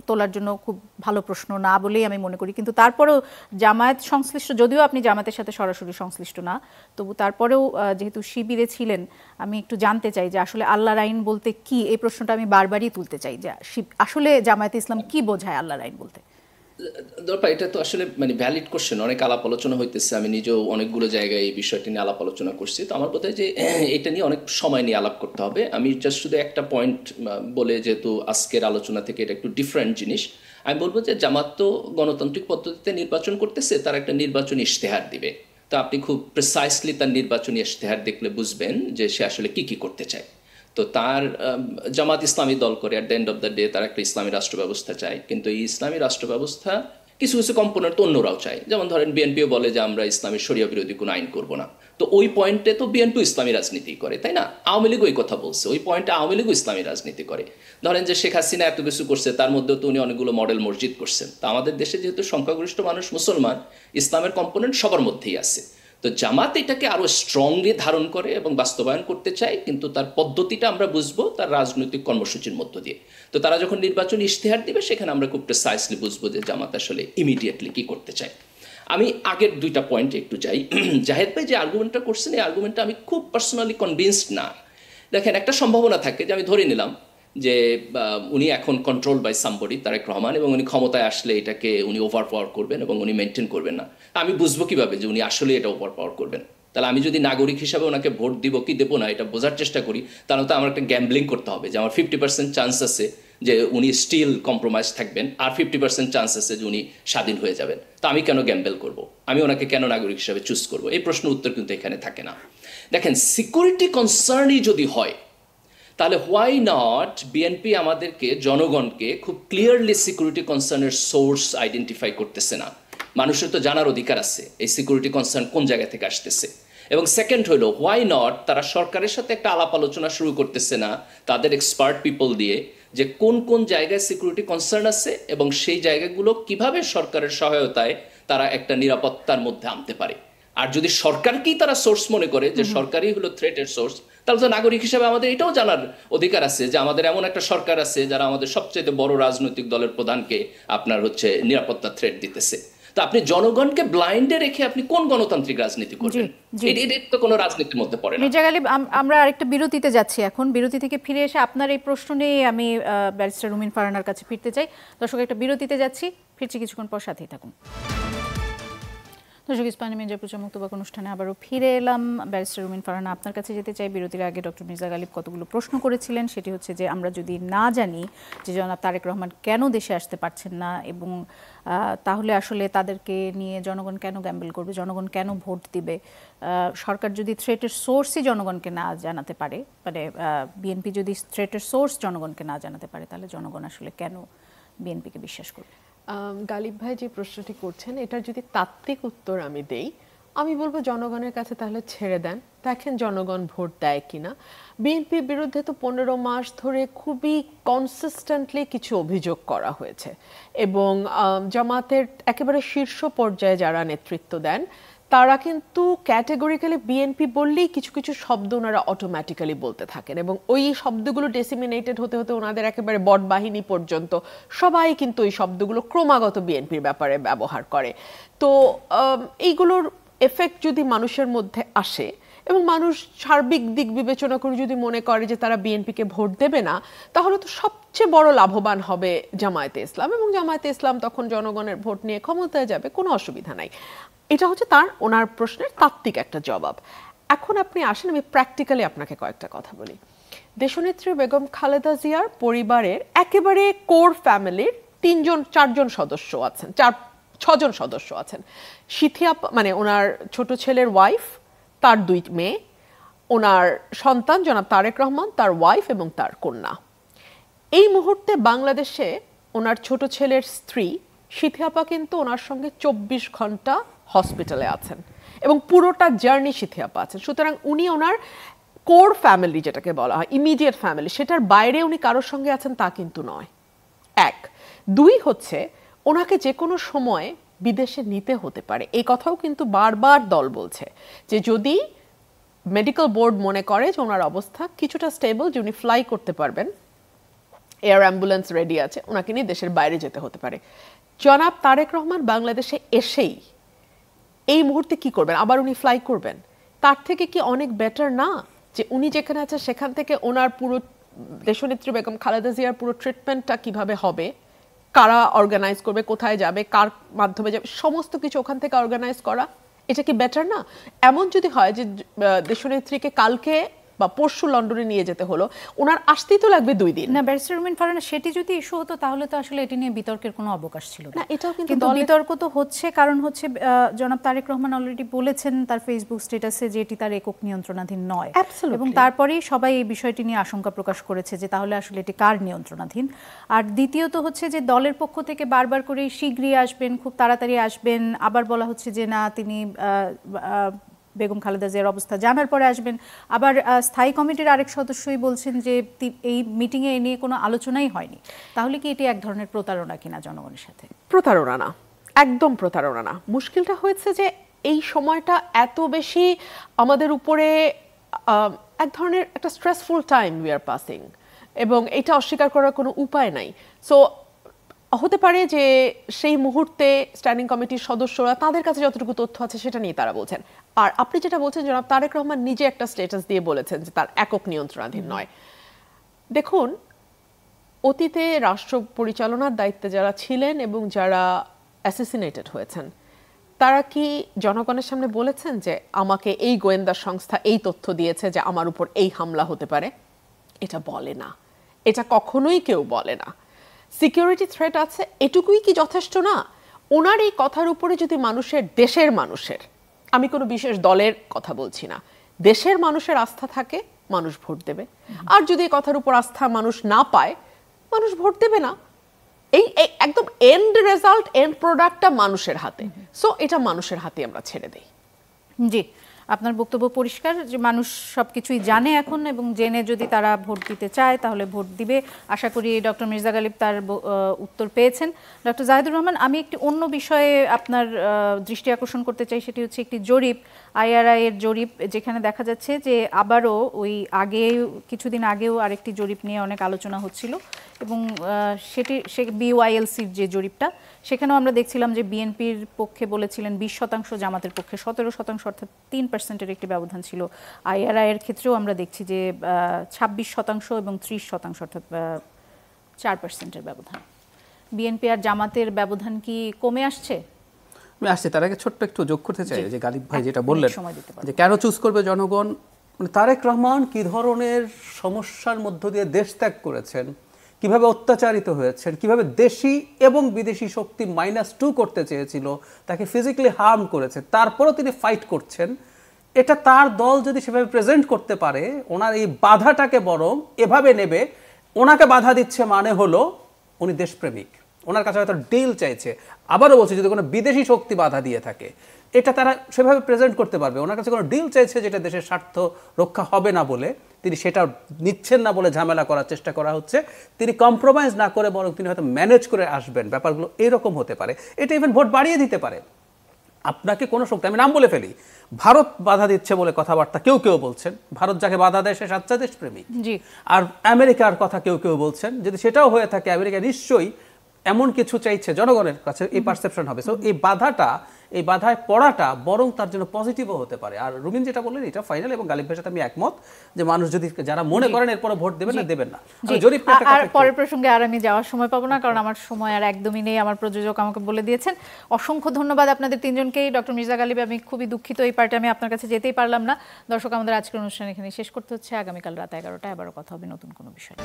তোলার জন্য খুব ভালো প্রশ্ন না বলেই আমি মনে করি, কিন্তু তারপরেও জামায়াত সংশ্লিষ্ট, যদিও আপনি জামায়াতের সাথে সরাসরি সংশ্লিষ্ট না, তবু তারপরেও যেহেতু শিবিরে ছিলেন, আমি একটু জানতে চাই যে আসলে আল্লাহর আইন বলতে কি। এই প্রশ্নটা আমি বারবারই তুলতে চাই যে আসলে জামায়াতে ইসলাম কি বোঝায় আল্লাহর আইন বলতে। দরকার, এটা তো আসলে মানে ভ্যালিড কোশ্চেন, অনেক আলাপ আলোচনা হইতেছে, আমি নিজেও অনেকগুলো জায়গায় এই বিষয়টি নিয়ে আলাপ আলোচনা করছি। তো আমার বোধ হয় যে এটা নিয়ে অনেক সময় নিয়ে আলাপ করতে হবে। আমি জাস্ট শুধু একটা পয়েন্ট বলে, যেহেতু আজকের আলোচনা থেকে এটা একটু ডিফারেন্ট জিনিস, আমি বলবো যে জামাত তো গণতান্ত্রিক পদ্ধতিতে নির্বাচন করতেছে, তারা একটা নির্বাচনী ইশতেহার দিবে। তো আপনি খুব প্রিসাইসলি তার নির্বাচনী ইশতেহার দেখলে বুঝবেন যে সে আসলে কি কি করতে চায়। তো তার জামাত ইসলামী দল করে, at the end of the day তারা একটা ইসলামী রাষ্ট্র ব্যবস্থা চায়, কিন্তু এই ইসলামী রাষ্ট্র ব্যবস্থা কিছু কিছু কম্পোনেন্ট তো অন্যরাও চায়। যেমন ধরেন বিএনপিও বলে যে আমরা ইসলামী শরিয়া বিরোধী কোনো আইন করব না। তো ওই পয়েন্টে তো বিএনপি ইসলামী রাজনীতি করে, তাই না? আওয়ামী লীগ ওই কথা বলছে, ওই পয়েন্টে আওয়ামী লীগও ইসলামী রাজনীতি করে। ধরেন যে শেখ হাসিনা এত কিছু করছে, তার মধ্যেও তো উনি অনেকগুলো মডেল মসজিদ করছেন। তো আমাদের দেশে যেহেতু সংখ্যাগরিষ্ঠ মানুষ মুসলমান, ইসলামের কম্পোনেন্ট সবার মধ্যেই আছে। তো জামাত এটাকে আরো স্ট্রংলি ধারণ করে এবং বাস্তবায়ন করতে চায়, কিন্তু তার পদ্ধতিটা আমরা বুঝবো তার রাজনৈতিক কর্মসূচির মধ্য দিয়ে। তো তারা যখন নির্বাচনী ইশতেহার দিবে, সেখানে আমরা খুব প্রিসাইসলি বুঝবো যে জামাত আসলে ইমিডিয়েটলি কি করতে চায়। আমি আগের দুইটা পয়েন্টে একটু যাই। জাহেদ ভাই যে আর্গুমেন্টটা করছেন, এই আর্গুমেন্টটা আমি খুব পার্সোনালি কনভিন্সড না। দেখেন, একটা সম্ভাবনা থাকে যে আমি ধরে নিলাম যে উনি এখন control by somebody, Tarique Rahman, এবং উনি ক্ষমতায় আসলে এটাকে উনি ওভার পাওয়ার করবেন এবং উনি মেনটেন করবেন না। আমি বুঝবো কিভাবে যে উনি আসলে এটা ওভার পাওয়ার করবেন? তাহলে আমি যদি নাগরিক হিসাবে ওনাকে ভোট দিব কি দেবো না এটা বোঝার চেষ্টা করি, তাহলে তো আমার একটা গ্যাম্বলিং করতে হবে যে আমার 50% চান্স আছে যে উনি স্টিল কম্প্রোমাইজ থাকবেন, আর 50% চান্স আছে যে উনি স্বাধীন হয়ে যাবেন। তো আমি কেন গ্যাম্বেল করব? আমি ওনাকে কেন নাগরিক হিসাবে চুজ করব? এই প্রশ্ন উত্তর কিন্তু এখানে থাকে না। দেখেন, সিকিউরিটি কনসার্নই যদি হয়, তাহলে হোয়াই নট বিএনপি আমাদেরকে, জনগণকে খুব ক্লিয়ারলি সিকিউরিটি কনসার্নের সোর্স আইডেন্টিফাই করতেছে না। মানুষের তো জানার অধিকার আছে এই সিকিউরিটি কনসার্ন কোন জায়গা থেকে আসতেছে। এবং সেকেন্ড হলো, হোয়াই নট তারা সরকারের সাথে একটা আলাপ আলোচনা শুরু করতেছে না তাদের এক্সপার্ট পিপল দিয়ে, যে কোন কোন জায়গায় সিকিউরিটি কনসার্ন আছে এবং সেই জায়গাগুলো কিভাবে সরকারের সহায়তায় তারা একটা নিরাপত্তার মধ্যে আনতে পারে। আর যদি সরকারকেই তারা সোর্স মনে করে যে সরকারই হলো থ্রেটের সোর্স, তাহলে তো নাগরিক হিসেবে আমাদের এটাও জানার অধিকার আছে যে আমাদের এমন একটা সরকার আছে যারা আমাদের সবচেয়ে বড় রাজনৈতিক দলের প্রধানকে আপনার হচ্ছে নিরাপত্তা থ্রেট দিতেছে। তো আপনি জনগণকে ব্লাইন্ডে রেখে আপনি কোন গণতান্ত্রিক রাজনীতি করবেন? এটা তো কোনো রাজনীতির মধ্যে পড়ে না। মির্জা গালিব, আমরা আরেকটা বিরতিতে যাচ্ছি। এখন বিরতি থেকে ফিরে এসে আপনার এই প্রশ্ন নিয়ে আমি ব্যারিস্টার রুমিন ফারহানার কাছে ফিরতে চাই। দর্শক, একটা বিরতিতে যাচ্ছি, ফিরছি কিছুক্ষণ পর, সাথেই থাকুন। দর্শক, ইস্পাহানি মির্জাপুর মুক্তবাক অনুষ্ঠানে আবারও ফিরে এলাম। ব্যারিস্টার রুমিন ফারহানা, আপনার কাছে যেতে চাই। বিরতির আগে ডক্টর মির্জা গালিব কতগুলো প্রশ্ন করেছিলেন, সেটি হচ্ছে যে আমরা যদি না জানি যে জনাব তারেক রহমান কেন দেশে আসতে পারছেন না, এবং তাহলে আসলে তাদেরকে নিয়ে জনগণ কেন গ্যাম্বল করবে, জনগণ কেন ভোট দিবে, সরকার যদি থ্রেটের সোর্সই জনগণকে না জানাতে পারে, মানে বিএনপি যদি থ্রেটের সোর্স জনগণকে না জানাতে পারে, তাহলে জনগণ আসলে কেন বিএনপিকে বিশ্বাস করবে? গালিব ভাই যে প্রশ্নটি করছেন, এটার যদি তাত্ত্বিক উত্তর আমি দেই, আমি বলবো জনগণের কাছে তাহলে ছেড়ে দেন, দেখেন জনগণ ভোট দেয় কিনা। বিএনপির বিরুদ্ধে তো 15 মাস ধরে খুবই কনসিস্টেন্টলি কিছু অভিযোগ করা হয়েছে, এবং জামাতের একেবারে শীর্ষ পর্যায়ে যারা নেতৃত্ব দেন তারা কিন্তু ক্যাটেগরিক্যালি বিএনপি বললেই কিছু কিছু শব্দ ওনারা অটোমেটিক্যালি বলতে থাকেন, এবং ওই শব্দগুলো ডিসিমিনেটেড হতে হতে ওনাদের একেবারে বট বাহিনী পর্যন্ত সবাই কিন্তু ওই শব্দগুলো ক্রমাগত বিএনপির ব্যাপারে ব্যবহার করে। তো এইগুলোর এফেক্ট যদি মানুষের মধ্যে আসে এবং মানুষ সার্বিক দিক বিবেচনা করে যদি মনে করে যে তারা বিএনপিকে ভোট দেবে না, তাহলে তো সবচেয়ে বড় লাভবান হবে জামায়াতে ইসলাম, এবং জামায়াতে ইসলাম তখন জনগণের ভোট নিয়ে ক্ষমতায় যাবে, কোনো অসুবিধা নাই। এটা হচ্ছে ওনার প্রশ্নের তাত্ত্বিক একটা জবাব। এখন আপনি আসেন, আমি প্র্যাকটিক্যালি আপনাকে কয়েকটা কথা বলি। দেশনেত্রী বেগম খালেদা জিয়ার পরিবারের একেবারে কোর ফ্যামিলির 4জন সদস্য আছেন, 6জন সদস্য আছেন। সিথিয়া মানে ওনার ছোট ছেলের ওয়াইফ, তার 2 মেয়ে, ওনার সন্তান জনাব তারেক রহমান, তার ওয়াইফ এবং তার কন্যা। এই মুহূর্তে বাংলাদেশে ওনার ছোট ছেলের স্ত্রী সিথিয়াপা কিন্তু ওনার সঙ্গে 24 ঘন্টা হসপিটালে আছেন, এবং পুরোটা জার্নি সিথিয়াপা আছেন। সুতরাং উনি ওনার কোর ফ্যামিলি যেটাকে বলা হয়, ইমিডিয়েট ফ্যামিলি, সেটার বাইরে উনি কারোর সঙ্গে আছেন তা কিন্তু নয়। 1, 2 হচ্ছে ওনাকে যে কোনো সময় বিদেশে নিতে হতে পারে। এই কথাও কিন্তু বারবার দল বলছে যে যদি মেডিকেল বোর্ড মনে করে যে ওনার অবস্থা কিছুটা স্টেবল, যে উনি ফ্লাই করতে পারবেন, এয়ার অ্যাম্বুলেন্স রেডি আছে, ওনাকে নিয়ে দেশের বাইরে যেতে হতে পারে। জনাব তারেক রহমান বাংলাদেশে এসেই এই মুহূর্তে কি করবেন? আবার উনি ফ্লাই করবেন? তার থেকে কি অনেক বেটার না যে উনি যেখানে আছে সেখান থেকে ওনার পুরো দেশনেত্রী বেগম খালেদা জিয়ার পুরো ট্রিটমেন্টটা কিভাবে হবে, কারা অর্গানাইজ করবে, কোথায় যাবে, কার মাধ্যমে যাবে, সমস্ত কিছু ওখান থেকে অর্গানাইজ করা, এটা কি বেটার না? এমন যদি হয় যে দেশনেত্রীকে কালকে বা পরশু লন্ডনে নিয়ে যেতে হলো, ওনার আসতেই তো লাগবে 2 দিন। না ব্যারিস্টার রুমিন ফারহানা, সেটি যদি ইস্যু হতো তাহলে তো আসলে এটি নিয়ে বিতর্কের কোনো অবকাশ ছিল না। এটাও কিন্তু বিতর্ক তো হচ্ছে, কারণ হচ্ছে জনাব তারেক রহমান অলরেডি বলেছেন তার ফেসবুক স্ট্যাটাসে যে এটি তার একক নিয়ন্ত্রণাধীন নয়, এবং তারপরেই সবাই এই বিষয়টি নিয়ে আশঙ্কা প্রকাশ করেছে যে তাহলে আসলে এটি কার নিয়ন্ত্রণাধীন। আর দ্বিতীয়ত হচ্ছে যে দলের পক্ষ থেকে বারবার করে শীঘ্রই আসবেন, খুব তাড়াতাড়ি আসবেন, আবার বলা হচ্ছে যে না তিনি বেগম খালেদা জিয়ার অবস্থা জানার পরে আসবেন। আবার স্থায়ী কমিটির আরেক সদস্যই বলছেন যে এই মিটিংয়ে এ নিয়ে কোনো আলোচনাই হয়নি। তাহলে কি এটি এক ধরনের প্রতারণা কিনা জনগণের সাথে? প্রতারণা না, একদম প্রতারণা না। মুশকিলটা হয়েছে যে এই সময়টা এত বেশি আমাদের উপরে এক ধরনের একটা stressful time we are passing, এবং এটা অস্বীকার করার কোনো উপায় নাই। সো হতে পারে যে সেই মুহূর্তে স্ট্যান্ডিং কমিটির সদস্যরা তাদের কাছে যতটুকু তথ্য আছে সেটা নিয়ে তারা বলছেন। আর আপনি যেটা বলছেন জনাব তারেক রহমান নিজে একটা স্ট্যাটাস দিয়ে বলেছেন যে তার একক নিয়ন্ত্রণাধীন নয়। দেখুন, অতীতে রাষ্ট্র পরিচালনার দায়িত্বে যারা ছিলেন এবং যারা অ্যাসাসিনেটেড হয়েছেন, তারা কি জনগণের সামনে বলেছেন যে আমাকে এই গোয়েন্দা সংস্থা এই তথ্য দিয়েছে যে আমার উপর এই হামলা হতে পারে? এটা বলে না, এটা কখনোই কেউ বলে না। সিকিউরিটি থ্রেট আছে, এটুকুই কি যথেষ্ট না? ওনার এই কথার উপরে যদি দেশের মানুষের, আমি কোনো বিশেষ দলের কথা বলছি না, দেশের মানুষের আস্থা থাকে, মানুষ ভোট দেবে। আর যদি এই কথার উপর আস্থা মানুষ না পায়, মানুষ ভোট দেবে না। এই একদম এন্ড রেজাল্ট, এন্ড প্রোডাক্টটা মানুষের হাতে। সো এটা মানুষের হাতে আমরা ছেড়ে দেই। জি, আপনার বক্তব্য পরিষ্কার যে মানুষ সবকিছুই জানে এখন, এবং জেনে যদি তারা ভোট দিতে চায় তাহলে ভোট দিবে। আশা করি ডক্টর মির্জা গালিব তার উত্তর পেয়েছেন। ডক্টর জাহিদুর রহমান, আমি একটি অন্য বিষয়ে আপনার দৃষ্টি আকর্ষণ করতে চাই, সেটি হচ্ছে একটি জরিপ, IRI এর জরিপ, যেখানে দেখা যাচ্ছে যে আবারও ওই কিছুদিন আগেও আরেকটি জরিপ নিয়ে অনেক আলোচনা হচ্ছিল, এবং সে BYLCর যে জরিপটা, সেখানেও আমরা দেখছিলাম যে বিএনপির পক্ষে বলেছিলেন 20%, জামাতের পক্ষে 17%, অর্থাৎ 3%-এর একটি ব্যবধান ছিল। IRI এর ক্ষেত্রেও আমরা দেখছি যে 26% এবং 30%, অর্থাৎ 4%-এর ব্যবধান। বিএনপি আর জামাতের ব্যবধান কি কমে আসছে? আমি আসছি, তার আগে ছোট্ট একটু যোগ করতে চাই যে গালিব ভাই যেটা বললেন যে কেন চুজ করবে জনগণ, মানে তারেক রহমান কি ধরনের সমস্যার মধ্য দিয়ে দেশ ত্যাগ করেছেন, কিভাবে অত্যাচারিত হয়েছেন, কিভাবে দেশি এবং বিদেশি শক্তি -2 করতে চেয়েছিল, তাকে ফিজিক্যালি হার্ম করেছে, তারপরও তিনি ফাইট করছেন। এটা তার দল যদি সেভাবে প্রেজেন্ট করতে পারে, ওনার এই বাধাটাকে বরং এভাবে নেবে, ওনাকে বাধা দিচ্ছে মানে হলো উনি দেশপ্রেমিক, ওনার কাছে হয়তো ডিল চাইছে। আবারও বলছি, যদি কোনো বিদেশি শক্তি বাধা দিয়ে থাকে, এটা তারা সেভাবে প্রেজেন্ট করতে পারবে। ওনার কাছে কোনো ডিল চাইছে যেটা দেশের স্বার্থ রক্ষা হবে না বলে, তিনি সেটা নিচ্ছেন না বলে ঝামেলা করার চেষ্টা করা হচ্ছে। তিনি কম্প্রোমাইজ না করে বরং তিনি হয়তো ম্যানেজ করে আসবেন, ব্যাপারগুলো এরকম হতে পারে। এটা ইভেন ভোট বাড়িয়ে দিতে পারে। আপনাকে কোনো শক্তি, আমি নাম বলে ফেলি, ভারত বাধা দিচ্ছে বলে কথাবার্তা কেউ কেউ বলছেন, ভারত যাকে বাধা দেয় সে সাচ্চা দেশপ্রেমিক। আর আমেরিকার কথা কেউ কেউ বলছেন, যদি সেটাও হয়ে থাকে আমেরিকা নিশ্চয়ই এমন কিছু চাইছে, জনগণের কাছে এই পারসেপশন হবে। সো এই বাধায় পড়াটা বরং তার জন্য পজিটিভও হতে পারে। আর রুমিন যেটা বললেন এটা ফাইনাল, এবং গালিব ভাইয়ের সাথে আমি একমত যে মানুষ যদি যারা মনে করেন এরপরে ভোট দেবেন না, দেবেন না। আর পরের প্রসঙ্গে আর আমি যাওয়ার সময় পাবো না, কারণ আমার সময় আর একদমই নেই, আমার প্রযোজক আমাকে বলে দিয়েছেন। অসংখ্য ধন্যবাদ আপনাদের তিনজনকেই। ডক্টর মির্জা গালিব, আমি খুবই দুঃখিত এই পার্টে আমি আপনার কাছে যেতেই পারলাম না। দর্শক, আমাদের আজকের অনুষ্ঠান এখানে শেষ করতে হচ্ছে। আগামীকাল রাত 11টায় আবারও কথা হবে নতুন কোনো বিষয়।